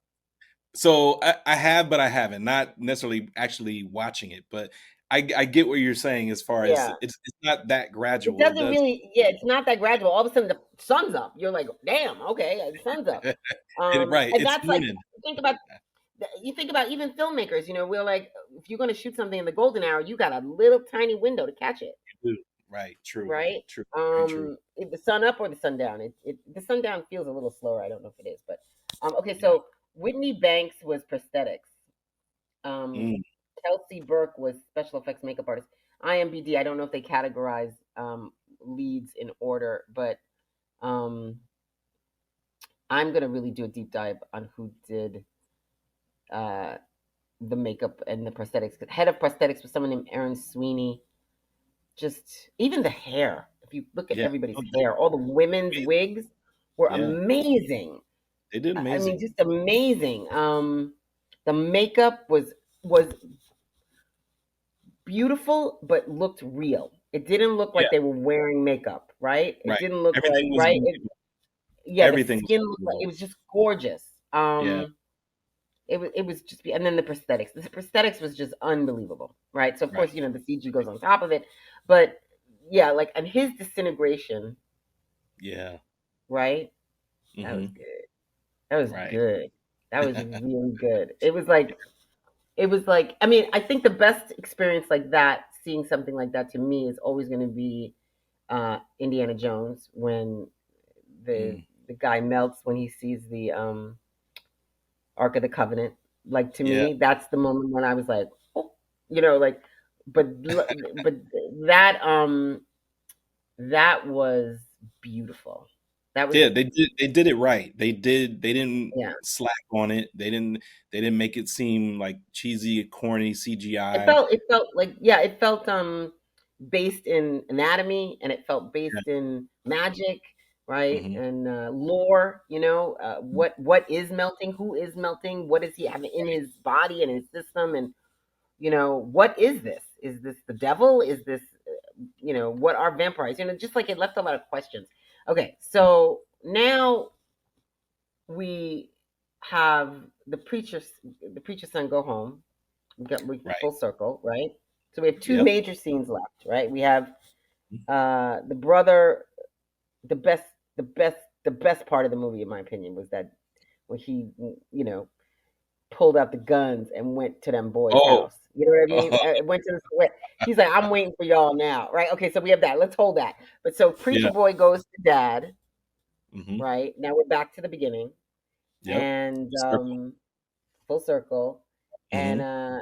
So I have, but I haven't. Not necessarily actually watching it, but I get what you're saying as far as Yeah. it's not that It gradual. It doesn't does. really, yeah, it's not that gradual. All of a sudden the sun's up. You're like, damn, okay, the sun's up. Right. And It's that's like, morning. think about you think about even filmmakers, we're like, if you're going to shoot something in the golden hour, you got a little tiny window to catch it, Right. True. right? True. Very true. The sun up or the sundown. The sundown feels a little slower. I don't know if it is, but okay. Yeah. So Whitney Banks was prosthetics. Um, Mm, Kelsey Burke was special effects makeup artist. IMBD. I don't know if they categorize leads in order, but um, I'm gonna really do a deep dive on who did uh, the makeup and the prosthetics. Head of prosthetics was someone named Erin Sweeney. Just even the hair. If you look at yeah. everybody's Oh, hair, all the women's amazing. wigs were Yeah. amazing. They did I mean, amazing. just amazing. The makeup was beautiful, but looked real. It didn't look Yeah. like they were wearing makeup, right? It Right. didn't look like Everything was right. believable. Yeah, the Everything was skin looked like believable. it was just gorgeous. Yeah. it was just, and then the prosthetics. The prosthetics was just unbelievable, right? So of Right. course, the CG goes on top of it, but yeah, like, and his disintegration, Yeah. right? That was Hmm. good. That was Right. good. That was really good. I mean, I think the best experience like that, seeing something like that to me, is always going to be Indiana Jones, when the Mm. the guy melts when he sees the Ark of the Covenant. Like, to Yeah. me, that's the moment when I was like, oh, like, but but that was beautiful. That was Yeah, they did it right. They didn't Yeah. slack on it. They didn't make it seem like cheesy, corny It CGI. felt it felt like, yeah, it felt based in anatomy, and it felt Yeah. based in magic, right? Hmm. And lore, what is melting, who is melting, what does he have in his body and his system, and what is this? Is this the devil? Is this what are vampires? Just like, it left a lot of questions. Okay, so now we have the preacher's son go home. We Right. full circle, right? So we have two Yep. major scenes left, right? We have the brother. The best, the best, the best part of the movie, in my opinion, was that when he, pulled out the guns and went to them boys' Oh. house. You know what I mean? Went to the sweat. He's like, I'm waiting for y'all now, right? Okay, so we have that. Let's hold that. But so Preacher Yeah. Boy goes to Dad, Hmm. right? Now we're back to the beginning, Yep. and Circle. full circle, and Hmm.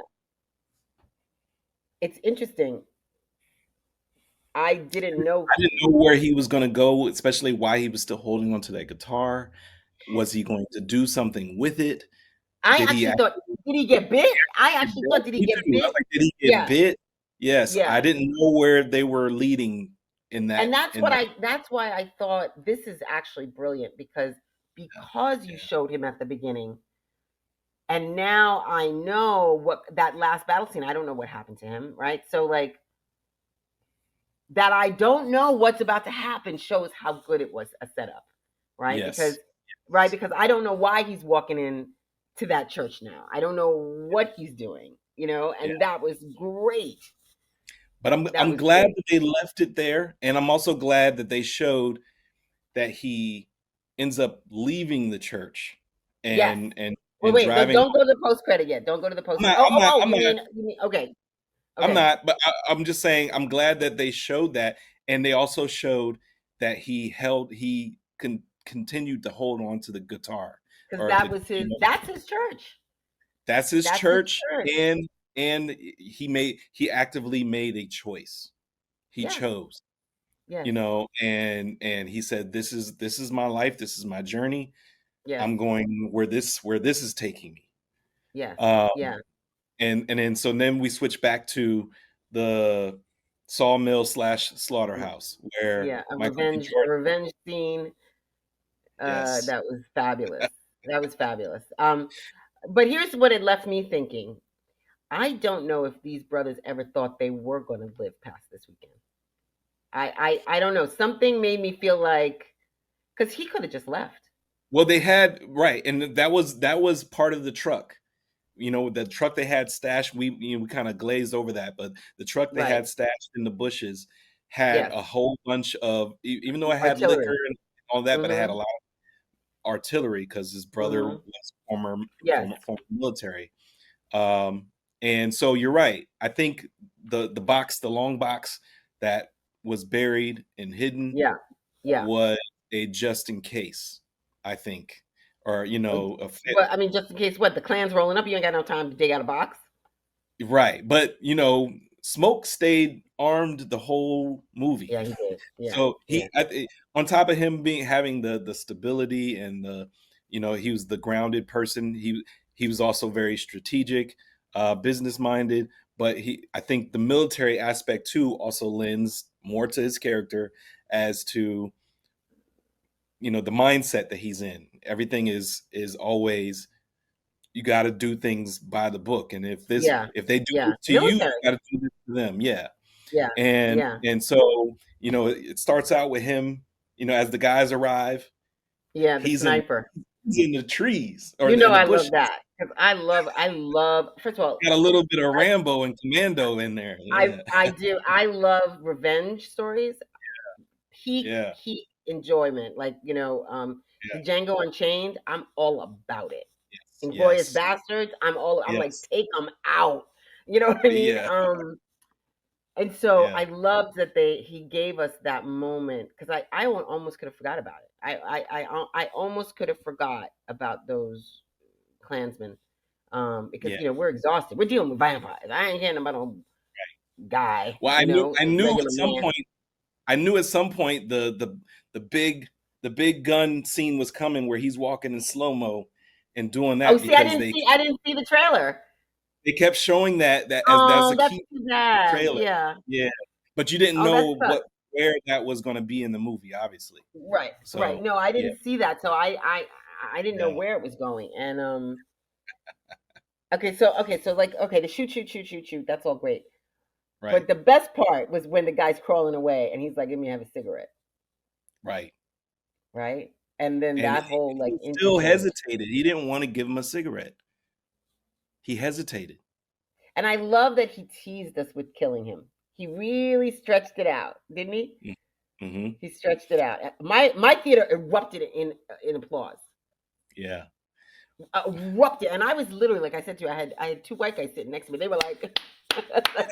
it's interesting. I didn't know. I didn't know where he was going to go, especially why he was still holding onto that guitar. Was he going to do something with it? I Did he actually thought, actually did he get bit? I get actually bit? thought, did he Me get too. I was bit? like, did he get Yeah, bit? Yes, I yeah. didn't know where they were leading in that. And that's In what that. I that's why I thought this is actually brilliant, because you Yeah. showed him at the beginning, and now I know what that last battle scene. I don't know what happened to him, right? So, like, that I don't know what's about to happen shows how good it was a setup, right? Yes. Because I don't know why he's walking in to that church now. I don't know what he's doing, Yeah. and that was great. But I'm That I'm was glad great. that they left it there, and I'm also glad that they showed that he ends up leaving the church Yes. and Wait. driving. Don't go to the post credit yet. Don't go to the post I'm credit. not. Oh, I'm not. I'm you not. mean, okay. I'm Okay. not. But I'm just saying. I'm glad that they showed that, and they also showed that continued to hold on to the guitar, Because or that's his church. that's his That's his church, church. and he actively made a choice. He Yes. chose, Yes. and he said, this is my life, this is my journey. Yes. I'm going where this is taking me. Yes. Um, Yeah. and then we switch back to the sawmill slash slaughterhouse where Yeah. A Michael B. Jordan. revenge scene. Yes. That was fabulous. That was fabulous. But here's what it left me thinking. I don't know if these brothers ever thought they were going to live past this weekend. I don't know. Something made me feel like, because he could have just left. Well, they had right, and that was part of the truck. The truck they had stashed, we kind of glazed over that, but the truck they Right. had stashed in the bushes had Yes. a whole bunch of, even though it had liquor Artillery. and all that, but it had a Mm-hmm. lot of artillery because his brother Mm-hmm. was former Yes. former military. Um, and so you're right. I think the long box that was buried and hidden Yeah. Yeah. was a just in case, I think, or a Well, I mean, just in case, what, the clan's rolling up, you ain't got no time to dig out a box. right. But Smoke stayed armed the whole movie. Yeah, he did. Yeah. So Yeah. on top of him having the stability and he was the grounded person. He was also very strategic, business minded. But I think the military aspect too also lends more to his character as to the mindset that he's in. Everything is always, you got to do things by the book, and Yeah. if they do Yeah. this to you, you Military. got to do this to them. Yeah. Yeah. and Yeah. and so it starts out with him, as the guys arrive. Yeah. The he's in sniper. he's in the trees or You know in the I bushes. love that. 'Cause I love. First of all, Got a little bit of Rambo and Commando in there. Yeah. I do. I love revenge stories. Peak Yeah. peak enjoyment. Like the Yeah. Django Unchained. I'm all about it. Yes. Inglorious Yes. Bastards. I'm like Yes. take them out. You know what I mean? Yeah. And so Yeah. I love that he gave us that moment because I almost could have forgot about it. I almost could have forgot about those Klansmen because Yeah. we're exhausted. We're dealing with vampires. I ain't caring about no guy, Well, I knew regular at some man. point the big gun scene was coming where he's walking in slow mo and doing Oh, that see, I because didn't see I didn't see the trailer. they kept showing that as that's Oh, a that's key too to the bad. trailer. Yeah. Yeah. But you didn't Oh, that know sucks. where that was going to be in the movie, obviously. Right, right. So No, I yeah, didn't see that, so I didn't know yeah, where it was going. And okay, so like the shoot, shoot, shoot, shoot, shoot. That's all great. right, But the best part was when the guy's crawling away and he's like, "Let me have a cigarette," right. right? And then And that whole like he still interchange. hesitated. He didn't want to give him a cigarette. He hesitated. And I love that he teased us with killing him. He really stretched it out, didn't he? Mm-hmm. He stretched it out. My theater erupted in applause. Yeah. Erupted, and I was literally like I said to you, I had two white guys sitting next to me. They were like,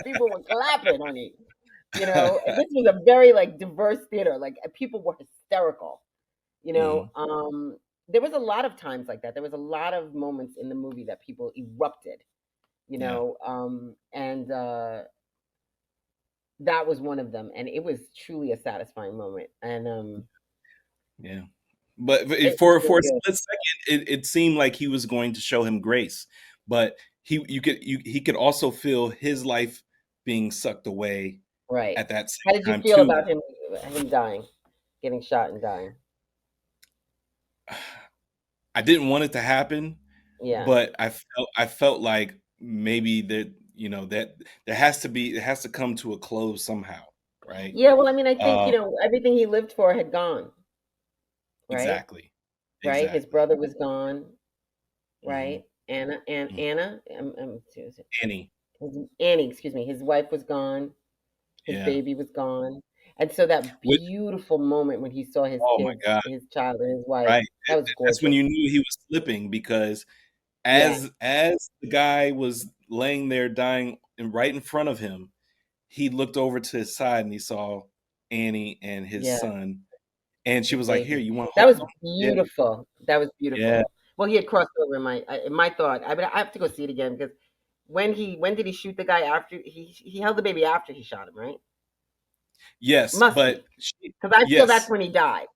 people were clapping, honey. And this was a very like diverse theater. Like people were hysterical. You Hmm. know, there was a lot of times like that. There was a lot of moments in the movie that people erupted. Yeah. And that was one of them, and it was truly a satisfying moment. And Yeah. But it was for really a good. split second, it seemed like he was going to show him grace, but he could also feel his life being sucked away Right. at that How same did you time feel too. about him dying, getting shot and dying? I didn't want it to happen, Yeah. but I felt like maybe that that it has to come to a close somehow, right? Yeah, well, I mean, I think, Uh, everything he lived for had gone, right? exactly, Right? His exactly. brother was gone, Hmm. right? Anna, Annie, Annie, excuse me. His wife was gone. His yeah. baby was gone. And so that With, beautiful moment when he saw his oh my kids, God, his child and his wife, right. that was That's when gorgeous. you knew he was slipping because Yeah. as the guy was laying there dying and right in front of him, he looked over to his side and he saw Annie and his Yeah. son, and she His was like, "Here, baby. you want to That hold was him?" Yeah, beautiful. That was yeah. beautiful. Well, he had crossed over in my thought. I have to go see it again because when did he shoot the guy after he held the baby after he shot him, right? Yes, Must be but because I feel that's yes, when he died.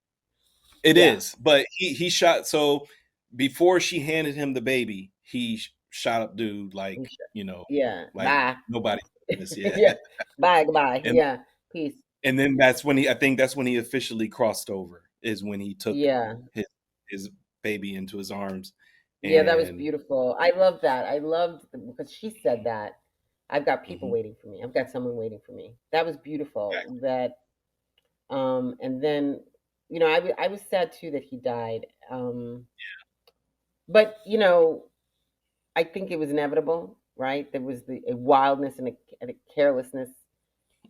it Yeah. is. But he shot so before she handed him the baby, he shot up dude He like shot. you know Yeah. like Bye. nobody's business. Yeah, Yeah. Bye. Goodbye. and Yeah. Peace. then I think that's when he officially crossed over is when he took Yeah. his his baby into his arms, Yeah. That was and beautiful. I love that. I loved because she said that. I've got people mhm, waiting for me. I've got someone waiting for me. That was beautiful. exactly. And then, I was sad too that he died. But I think it was inevitable, right? There was a wildness and a carelessness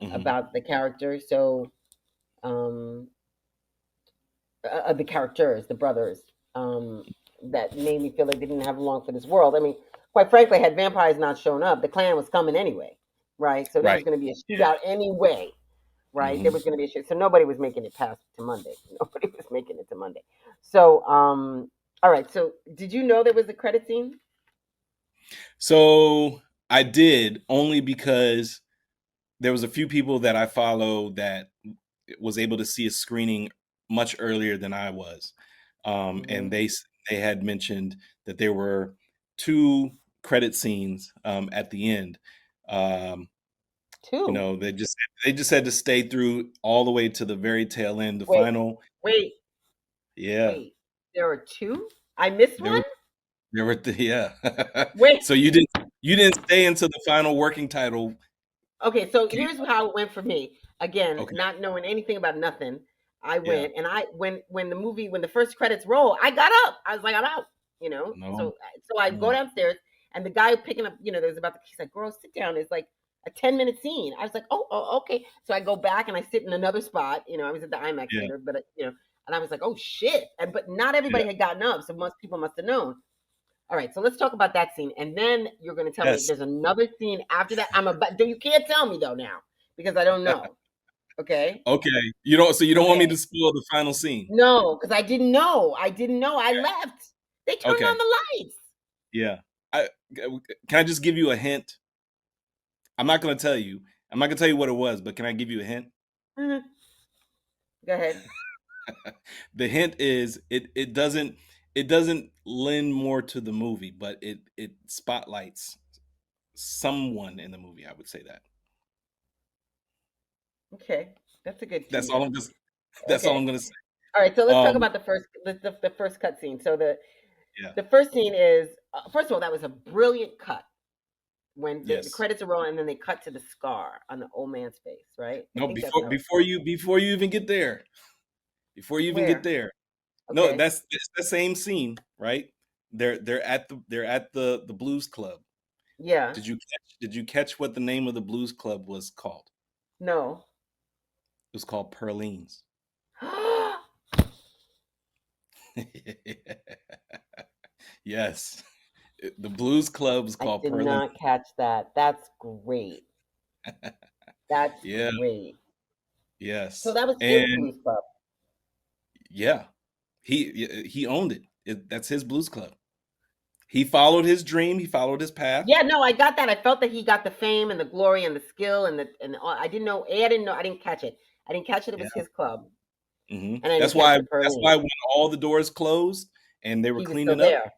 Mhm. about the character. So, um, the characters, the brothers, that made me feel like they didn't have long for this world. I mean, quite frankly, had vampires not shown up, the clan was coming anyway, right? So there was Right. going to be a shootout anyway, right? There Mhm. was going to be a shoot. So nobody was making it past to Monday. Nobody was making it to Monday. So, all right. So, did you know there was a credit scene? So I did only because there was a few people that I follow that was able to see a screening much earlier than I was, and Hmm. they had mentioned that there were two credit scenes at the end. Um, Two. they just had to stay through all the way to the very tail end, the Wait, final. wait, Yeah, wait. There are two. I missed there one. were yeah. Wait. So you didn't stay into the final working title. Okay, so Came here's how it went for me. Again, Okay, not knowing anything about nothing, I yeah. went and when the first credits roll, I got up. I was like, I'm out. you know. No, So I go no. downstairs, and the guy picking up, there's about he's like, "Girl, sit down." It's like a 10-minute scene. I was like, "Oh, okay." So I go back and I sit in another spot. I was at the IMAX Yeah, theater, but and I was like, "Oh shit!" And but not everybody yeah. had gotten up, so most people must have known. All right, so let's talk about that scene, and then you're going to tell me Yes. there's another scene after that. You can't tell me though now because I don't know. Okay. Okay. So you don't want me Okay. to spoil the final scene. No, because I didn't know. I didn't know. I left. They turned on Okay. the lights. Yeah. Can I just give you a hint? I'm not going to tell you. I'm not going to tell you what it was, but can I give you a hint? Mhm. Go ahead. The hint is it doesn't lend more to the movie, but it spotlights someone in the movie. I would say that. Okay, that's a good That's all teaser. I'm just. That's all Okay. I'm going to say. All right, so let's talk Um. about the first cut scene. So Yeah. the first scene is first of all that was a brilliant cut when the Yes. credits are rolling and then they cut to the scar on the old man's face, right? I No. think that's Before how. before you even get there. Before you even get Where? there. No, Okay. that's the same scene, right? They're at the Blues Club. Yeah. Did you catch what the name of the Blues Club was called? No. It was called Perlene's. I Yes. The Blues Club was called did Perlene. not catch that. That's great. That's Yeah, great. So yes. that was his And blues club. yeah, he owned it. That's his Blues Club. He followed his dream, he followed his path. Yeah, no, I got that. I felt that he got the fame and the glory and the skill and all. I didn't know. I didn't know. I didn't catch it. I didn't catch it. It Yeah. was his club, Mhm. and I didn't That's catch why the that's Perlene. why when all the doors closed and they were He was still cleaning up, there.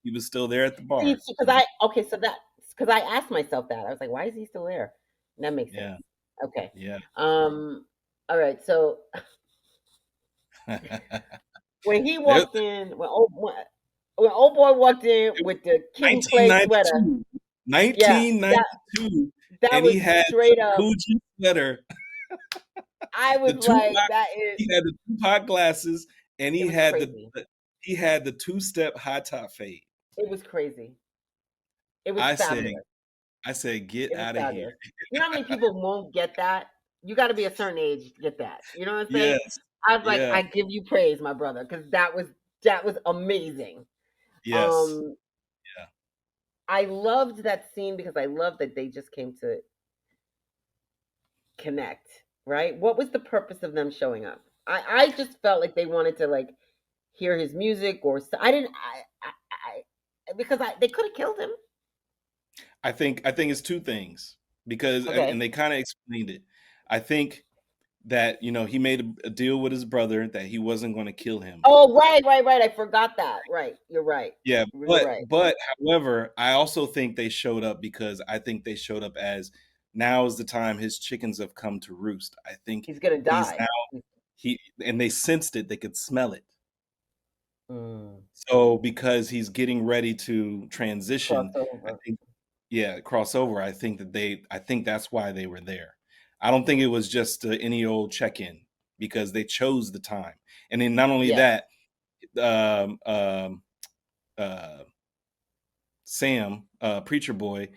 he was still there at the See, bar. because I okay, so that because I asked myself that I was like, why is he still there? And that makes sense. Yeah, Okay. yeah. All right. So when he There walked in, when old boy walked in with the kid and play sweater, 1992. yeah, that 1992, that and was he had straight the up. Gucci sweater, I the was like, Tupac that is. he had the Tupac glasses, and It he was had crazy. he had the two-step high top fade. It was crazy. It was I said fabulous. I said, "Get It was out of here." fabulous. You know how many people won't get that? You got to be a certain age to get that. You know what I'm saying? Yes. I was like, Yeah. I give you praise, my brother, because that was amazing. Yes. Um, Yeah. I loved that scene because I loved that they just came to connect. Right? What was the purpose of them showing up? I just felt like they wanted to like hear his music I didn't because they could have killed him. I think it's two things because and Okay. they kinda explained it. I think that, he made a deal with his brother that he wasn't gonna kill him. Oh, right. I forgot that. Right. You're right. Yeah, You're but right. but however, I also think they showed up because I think they showed up as now is the time his chickens have come to roost. I think He's gonna he's die. now he and they sensed it, they could smell it. Mm, So because he's getting ready to transition, I crossover. think yeah, crossover, I think that's why they were there. I don't think it was just any old check-in because they chose the time. And then not only Yes. that, um, um, uh, Sam, Preacher Boy,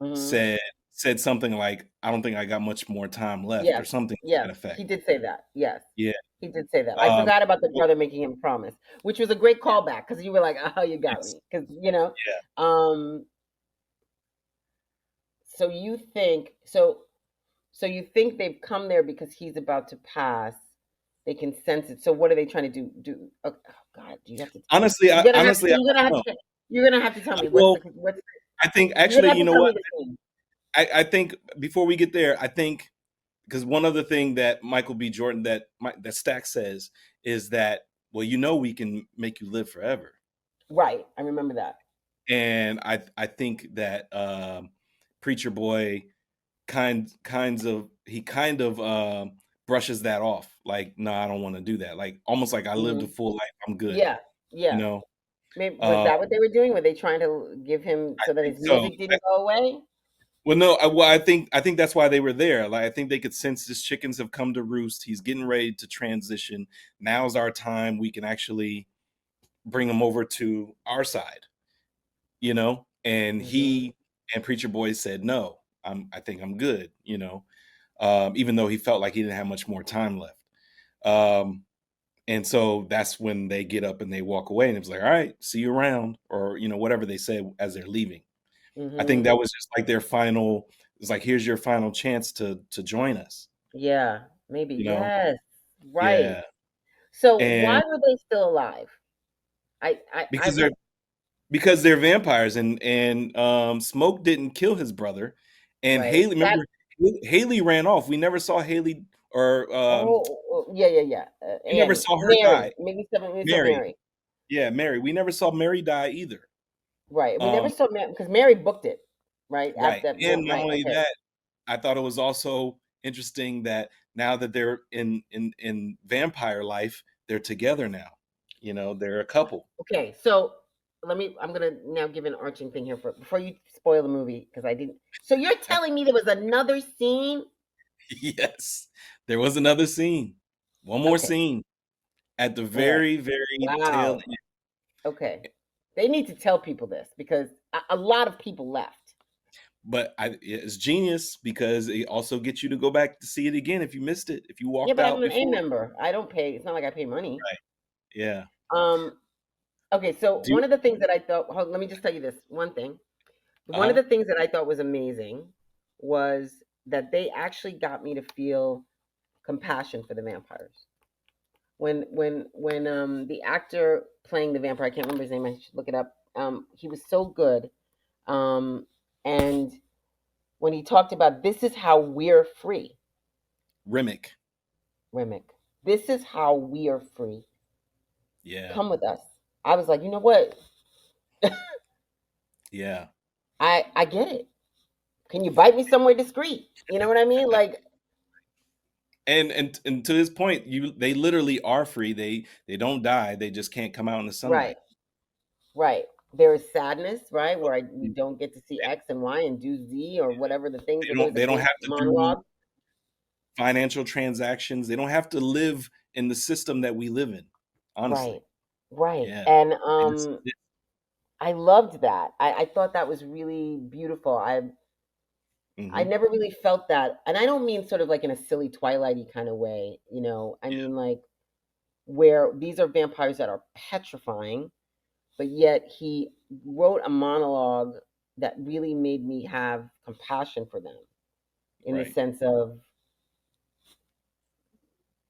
Hmm. said said something like, "I don't think I got much more time left," or Yes. something to Yes. that effect. He did say that. Yes. Yeah. He did say that. I Um, forgot about the well, brother making him a promise, which was a great callback because you were like, "Oh, you got yes, me," because yeah. Um. So you think so you think they've come there because he's about to pass. They can sense it. So what are they trying to do? Oh, God, do you have to? Honestly, You're I gonna have to. honestly, I You're gonna have don't know. to. You're gonna have to tell me Well, what's. I think You're actually, gonna have you to know tell what? me the scene. I think before we get there, I think because one other thing that Michael B. Jordan that Stack says is that, well, we can make you live forever. Right. I remember that. And I think that Preacher Boy kind of brushes that off. Like, no, I don't want to do that. Like almost like I lived a Hmm. full life. I'm good. Yeah. You Yeah. know. Maybe was Uh, that what they were doing? Were they trying to give him I so that think his so. music didn't go away? Well, no. I think that's why they were there. Like I think they could sense his chickens have come to roost. He's getting ready to transition. Now's our time. We can actually bring him over to our side, you know? And Mhm. he and Preacher Boy said, no, I think I'm good, even though he felt like he didn't have much more time left. Um, and so that's when they get up and they walk away, and it's like, all right, see you around, or whatever they say as they're leaving. I think Mhm. that was just like their final. It's like, here's your final chance to join us. Yeah. Maybe. You know, Yes. Right. yeah, So and why were they still alive? I because they're want. because they're vampires, and Smoke didn't kill his brother, and Right. Haley. That. Remember, Haley ran off. We never saw Haley, or Yeah. Yeah. Yeah. we never Annie. saw her Mary. die. Maybe some. Maybe some Mary, Mary. yeah, Mary. We never saw Mary die either. Right. We never Um, saw Mary because Mary booked it. Right. At right, that. and not Right. only Okay. that, I thought it was also interesting that now that they're in vampire life, they're together now. They're a couple. Okay. So let me. I'm gonna now give an arching thing here before you spoil the movie because I didn't. So you're telling me there was another scene? Yes, there was another scene, one more Okay. scene at the All right. very, very tail Wow. end. Okay. They need to tell people this because a lot of people left. But it's genius because it also gets you to go back to see it again if you missed it, if you Yeah, walked but I'm out an A before. member. I don't pay. It's not like I pay money. Right. Yeah. Um. Okay. So Do you, one of the things that I thought. Let me just tell you this one thing. One of uh-huh. the things that I thought was amazing was that they actually got me to feel compassion for the vampires. When the actor playing the vampire, I can't remember his name. I should look it up. He was so good. And when he talked about this is how we're free, Remick. Remick. This is how we are free. Yeah. Come with us. I was like, you know what? Yeah. I get it. Can you bite me somewhere discreet? You know what I mean? Like, And to his point, they literally are free. They don't die. They just can't come out in the right, sunlight. right. There is sadness, right, where we They don't get to see X and Y and do Z or whatever the things. Or don't there's a they don't big have to do monologue. financial transactions. They don't have to live in the system that we live in. Right, Honestly. right. Yeah. And They just I loved that. I thought that was really beautiful. I Mhm. never really felt that, and I don't mean sort of like in a silly Twilighty kind of way. I Yeah. mean like where these are vampires that are petrifying, but yet he wrote a monologue that really made me have compassion for them in the Right. sense of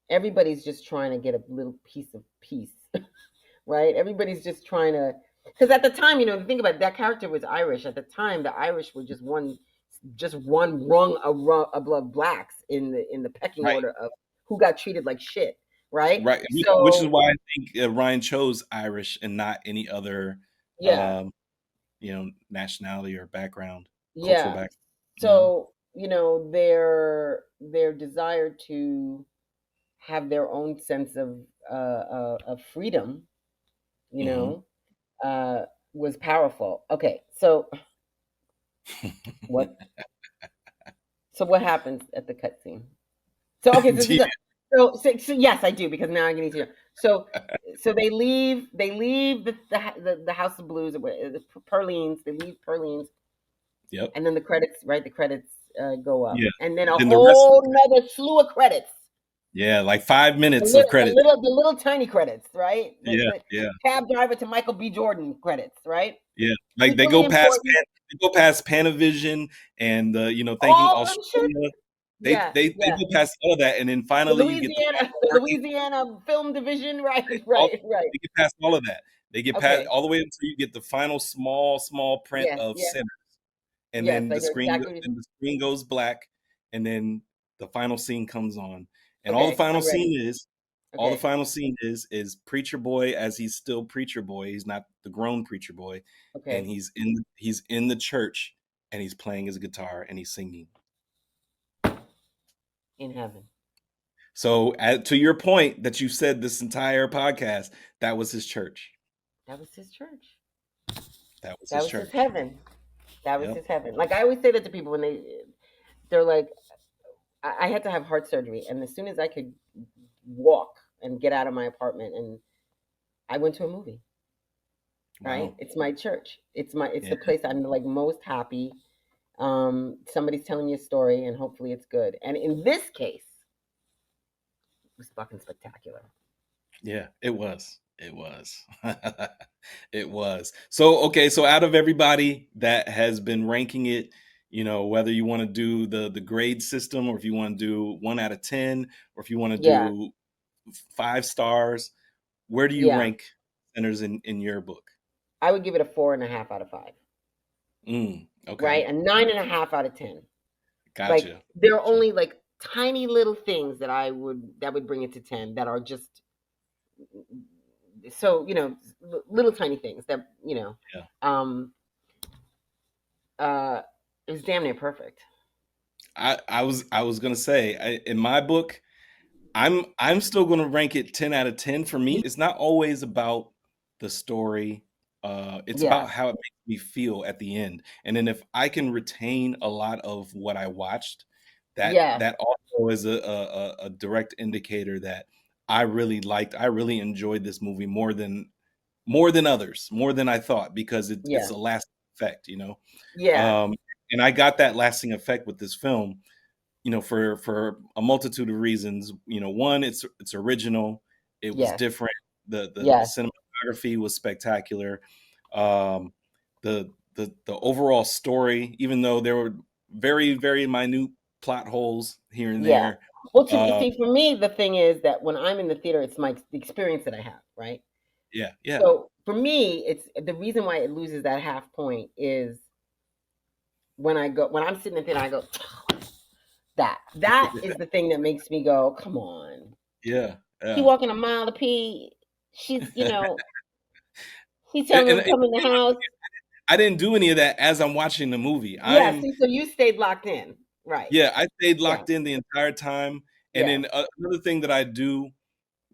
everybody's just trying to get a little piece of peace, right? Everybody's just trying to, because at the time, think about it, that character was Irish. At the time, the Irish were just one rung above blacks in the pecking Right. order of who got treated like shit, right? Right. Which is So why I think Ryan chose Irish and not any other yeah, um, nationality or background, cultural yeah. background. So their desire to have their own sense of freedom, you Mhm. know, uh, was powerful. Okay, so what what happens at the cutscene? So okay, Do you- so yes, I do because now I need to know. So they leave the House of Blues, the Perlines. They leave Perlines, yep. and then the credits, right? The credits go up, Yeah. and then a Then the rest of the whole nother slew of credits. yeah, like 5 minutes The of little, the credits. little, the little tiny credits, right? The, Yeah, the yeah, cab driver to Michael B. Jordan credits, right? yeah. Like Equally important, They go past Panavision and thanking all of them should. Australia. Yeah, They yeah. go past all of that, and then The finally you get the Louisiana, final the working. Louisiana Film Division, right, All right, right. they get past all of that. They get past Okay. all the way until you get the final small print Yes, of yes, Sinners, and yes. then I know exactly. the screen goes black, and then the final scene comes on, and Okay, I'm ready. all the Okay, final scene is Preacher Boy as he's still Preacher Boy. He's not the grown Preacher Boy, and okay. he's in the church, and he's playing his guitar and he's singing. In heaven. So, to your point that you said this entire podcast, that was his church. That was his church. That was That his was his church. heaven. That was Yep. his heaven. Like I always say that to people when they're like, I had to have heart surgery, and as soon as I could walk and get out of my apartment, and I went to a movie. right? Wow. It's my church. It's Yeah. the place I'm like most happy. Somebody's telling me a story, and hopefully it's good. And in this case, it was fucking spectacular. Yeah, it was. It was. It was. So, okay, so out of everybody that has been ranking it, whether you want to do the grade system, or if you want to do 1 out of 10, or if you want to Yeah, do 5 stars, where do you yeah. rank Sinners in your book? I would give it a 4.5 out of 5. Okay. Right, a 9.5 out of 10. Like Gotcha. there are Gotcha. only like tiny little things that would bring it to 10 that are just so little tiny things that Yeah. um uh is damn near perfect. I was gonna say, in my book, I'm still gonna rank it 10 out of 10. For me, it's not always about the story. It's Yeah, about how it makes me feel at the end. And then if I can retain a lot of what I watched, that yeah, that also is a direct indicator that I really enjoyed this movie more than others, more than I thought, because it's yeah, a lasting effect. yeah, Um, and I got that lasting effect with this film, for a multitude of reasons. One, it's original, it was yes, different, the yes, cinematography was spectacular, um, the overall story, even though there were very, very minute plot holes here and yeah. there. Well, Uh, see, for me, the thing is that when I'm in the theater, it's the experience that I have, right? yeah, yeah, So for me, it's the reason why it loses that half point is when I'm sitting in the theater, I go, that is the thing that makes me go, come on. yeah, He yeah. walking a mile to pee. She's, he's And, telling and, them to and come in the house. I didn't do any of that as I'm watching the movie. Yeah, see, so you stayed locked in. Right. Yeah, I stayed Yeah. locked in the entire time. And Yeah. then another thing that I do,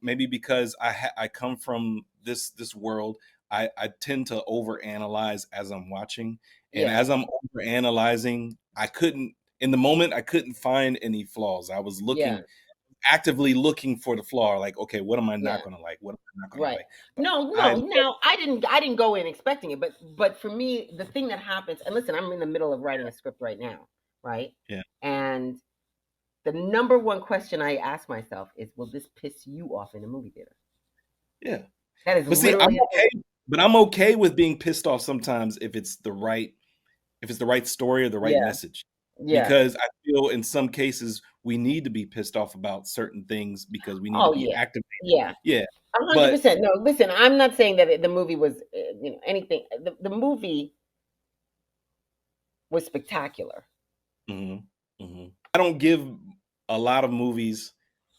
maybe because I come from this world, I tend to overanalyze as I'm watching, and Yeah. as I'm overanalyzing, in the moment I couldn't find any flaws. I was Yeah. actively looking for the flaw, like, okay, what am I not Yeah. gonna like? What am I not gonna Right. like? But No, I no. Now I didn't go in expecting it, but for me, the thing that happens, and listen, I'm in the middle of writing a script right now, right? yeah, And the number one question I ask myself is, will this piss you off in the movie theater? yeah. That is But see, literally I'm okay with being pissed off sometimes if it's the right story or the right yeah, message. yeah. Because I feel in some cases we need to be pissed off about certain things because we need to Oh be yeah, activated. yeah. Yeah. A hundred But percent. No, listen, I'm not saying that the movie was, anything. The movie was spectacular. mhm, mhm. I don't give a lot of movies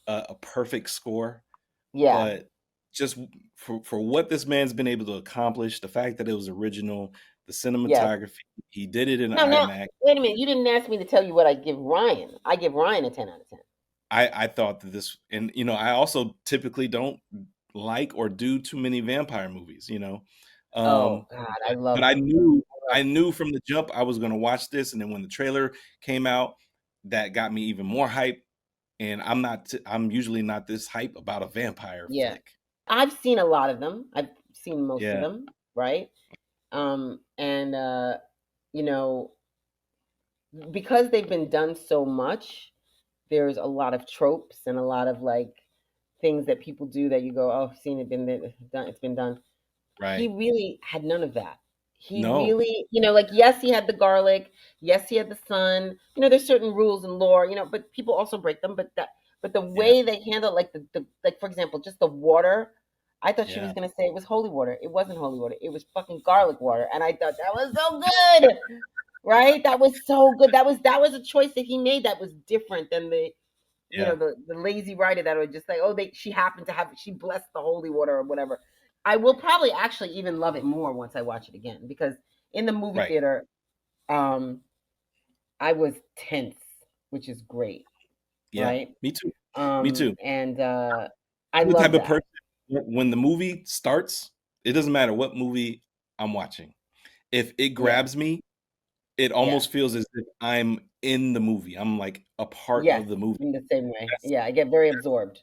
a perfect score, Yeah, but just for what this man's been able to accomplish, the fact that it was original, the yes. cinematography, he did it in Now, IMAX. wait a minute. You didn't ask me to tell you what I give Ryan. I give Ryan a 10 out of 10. I thought that this, and I also typically don't like or do too many vampire movies. Oh Um, God, I but love I them. knew I love I them. knew from the jump I was gonna watch this, and then when the trailer came out, that got me even more hype. And I'm usually not this hype about a vampire Yeah, flick. I've seen a lot of them. I've seen most of Yeah, them, right? And you know, because they've been done so much, there's a lot of tropes and a lot of like things that people do that you go, oh, I've seen it, done, it's been done. He right. really had none of that. He No. really, like, yes, he had the garlic, yes, he had the sun. There's certain rules and lore, but people also break them. But the Yeah, way they handle, like like for example, just the water. I thought she was yeah, gonna say it was holy water. It wasn't holy water. It was fucking garlic water, and I thought that was so good, right? That was so good. That was a choice that he made that was different than yeah. the lazy writer that would just say, oh, she happened to she blessed the holy water or whatever. I will probably actually even love it more once I watch it again because in the movie Right. theater, um, I was tense, which is great, Yeah. right? Me too. Me too. And I I'm the type love of that. person, when the movie starts, it doesn't matter what movie I'm watching. If it Yeah. grabs me, it Yes. almost feels as if I'm in the movie. I'm like a part Yes. of the movie. In the same way. That's Yeah, I get very that's, absorbed.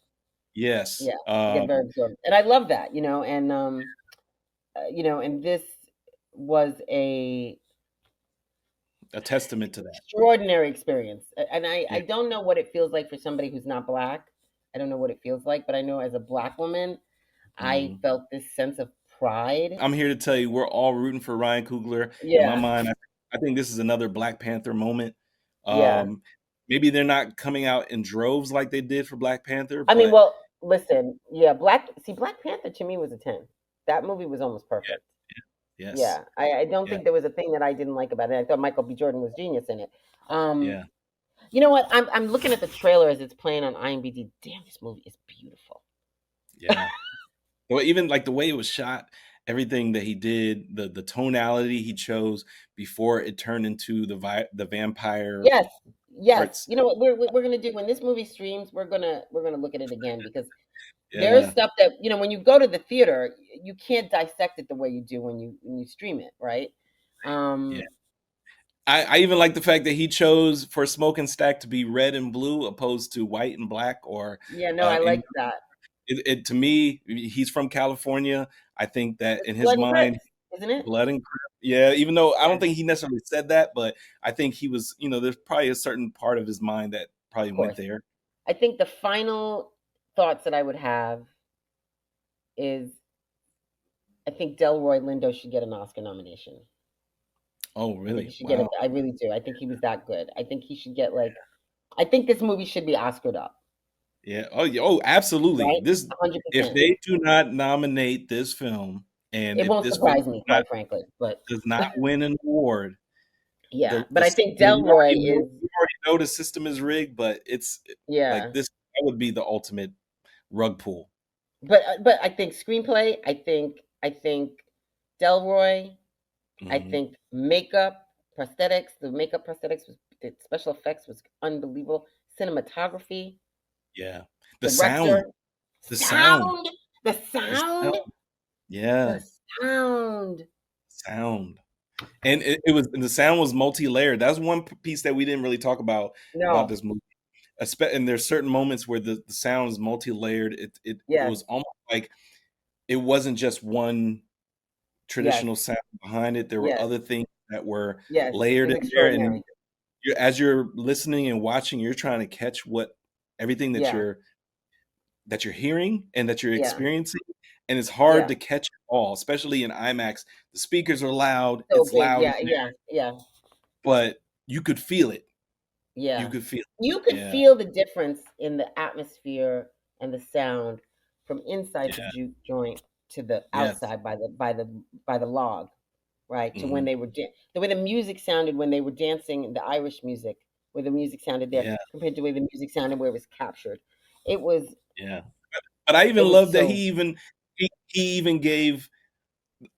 yes. Yeah, I get very absorbed, and I love that. And. And you know, and this was A testament to that. extraordinary experience. And I, Yeah. I don't know what it feels like for somebody who's not black. I don't know what it feels like, but I know as a black woman, I Mhm. felt this sense of pride. I'm here to tell you, we're all rooting for Ryan Coogler. In my Yeah, mind, I think this is another Black Panther moment. yeah. Um, maybe they're not coming out in droves like they did for Black Panther, I mean, but well, listen, yeah, Black Panther to me was a 10. That movie was almost yeah, perfect. yes, Yeah, I don't yeah, think there was a thing that I didn't like about it. I thought Michael B. Jordan was genius in it. Um, yeah, you know what? I'm looking at the trailer as it's playing on IMDb. Damn, this movie is beautiful. yeah. Well, even like the way it was shot, everything that he did, the tonality he chose before it turned into the vampire Yes, yes. parts. You know what we're gonna do when this movie streams? We're gonna look at it again because there's Yeah, stuff that, you know, when you go to the theater, you can't dissect it the way you do when you stream it, right? yeah. Um, I even like the fact that he chose for Smoke and Stack to be red and blue opposed to white and black or yeah, no, I in like that. it to me, he's from California. I think that It's in his Blood and mind, Crips, isn't it? blood and crip. Yeah, even though I Yeah, don't think he necessarily said that, but I think he was, there's probably a certain part of his mind that of probably went course. there. I think the final thoughts that I would have is I think Delroy Lindo should get an Oscar nomination. Oh, I think he really? should get it. Wow. I really do. I think he was that good. I think he should get like. I think this movie should be Oscared up, Yeah. Oh, yeah. Oh, absolutely. right? This, hundred if percent. they do not nominate this film, and It if won't this film surprise me, quite frankly. But does not win an award, yeah, the but I think we Delroy already know is. we already know the system is rigged, but it's like Yeah, this that would be the ultimate rug pull. but I think screenplay. I think Delroy. I Hmm. think makeup, prosthetics. The makeup prosthetics was the special effects was unbelievable. Cinematography, Yeah. The sound, director, the sound, sound, the the sound. sound, Yeah, the sound. sound. And the sound was multi-layered. That's one piece that we didn't really talk about No, this movie. And there's certain moments where the sound is multi-layered. It yes, was almost like it wasn't just one yes, traditional sound behind it. There were yes, other things that were yes. It layered was in there, and extraordinary. as you're listening and watching, you're trying to catch what everything Yeah, that you're hearing and that you're yeah, experiencing, and it's hard yeah. to catch it all, especially in IMAX. The speakers are loud, So it's big. loud in Yeah, there, yeah, yeah, but you could feel it. You yeah. could feel You it. could Yeah, feel the difference in the atmosphere and the sound from inside the yeah, juke joint to the yes. outside by the log, right? To when Mhm. they were the way the music sounded when they were dancing, the Irish music, where the music sounded there Yeah, compared to the way the music sounded where it was captured. It was yeah. But I it even was love that so he even gave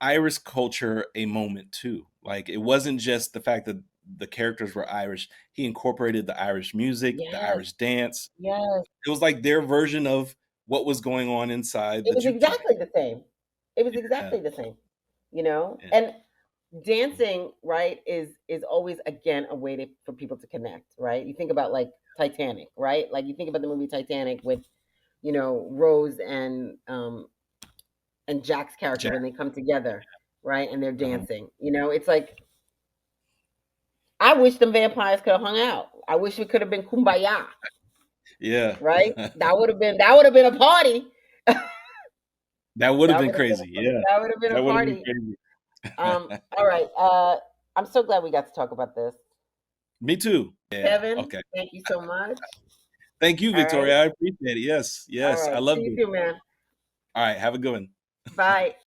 Irish culture a moment too. Like it wasn't just the fact that the characters were Irish. He incorporated the Irish music, the yes, Irish dance. yes. It was like their version of what was going on inside It the was juke joint. exactly the same. It was Yeah, exactly the same, you know? yeah, And dancing, right, is always again a way for people to connect, right? You think about like Titanic, right? Like you think about the movie Titanic with, Rose and Jack's character Jack. when they come together, right? And they're Uh-huh. dancing. It's like I wish them vampires could have hung out. I wish it could have been kumbaya, Yeah, right? That would have been a party. that would have That been would have been crazy. Yeah, that would have been a that would have been party. crazy. All right. I'm so glad we got to talk about this. Me too. Yeah. Kevin, Okay. thank you so much. Thank you, All right. Victoria. I appreciate it. Yes. All Yes. I right. See loved you it. soon, man. All right. Have a good one. Bye.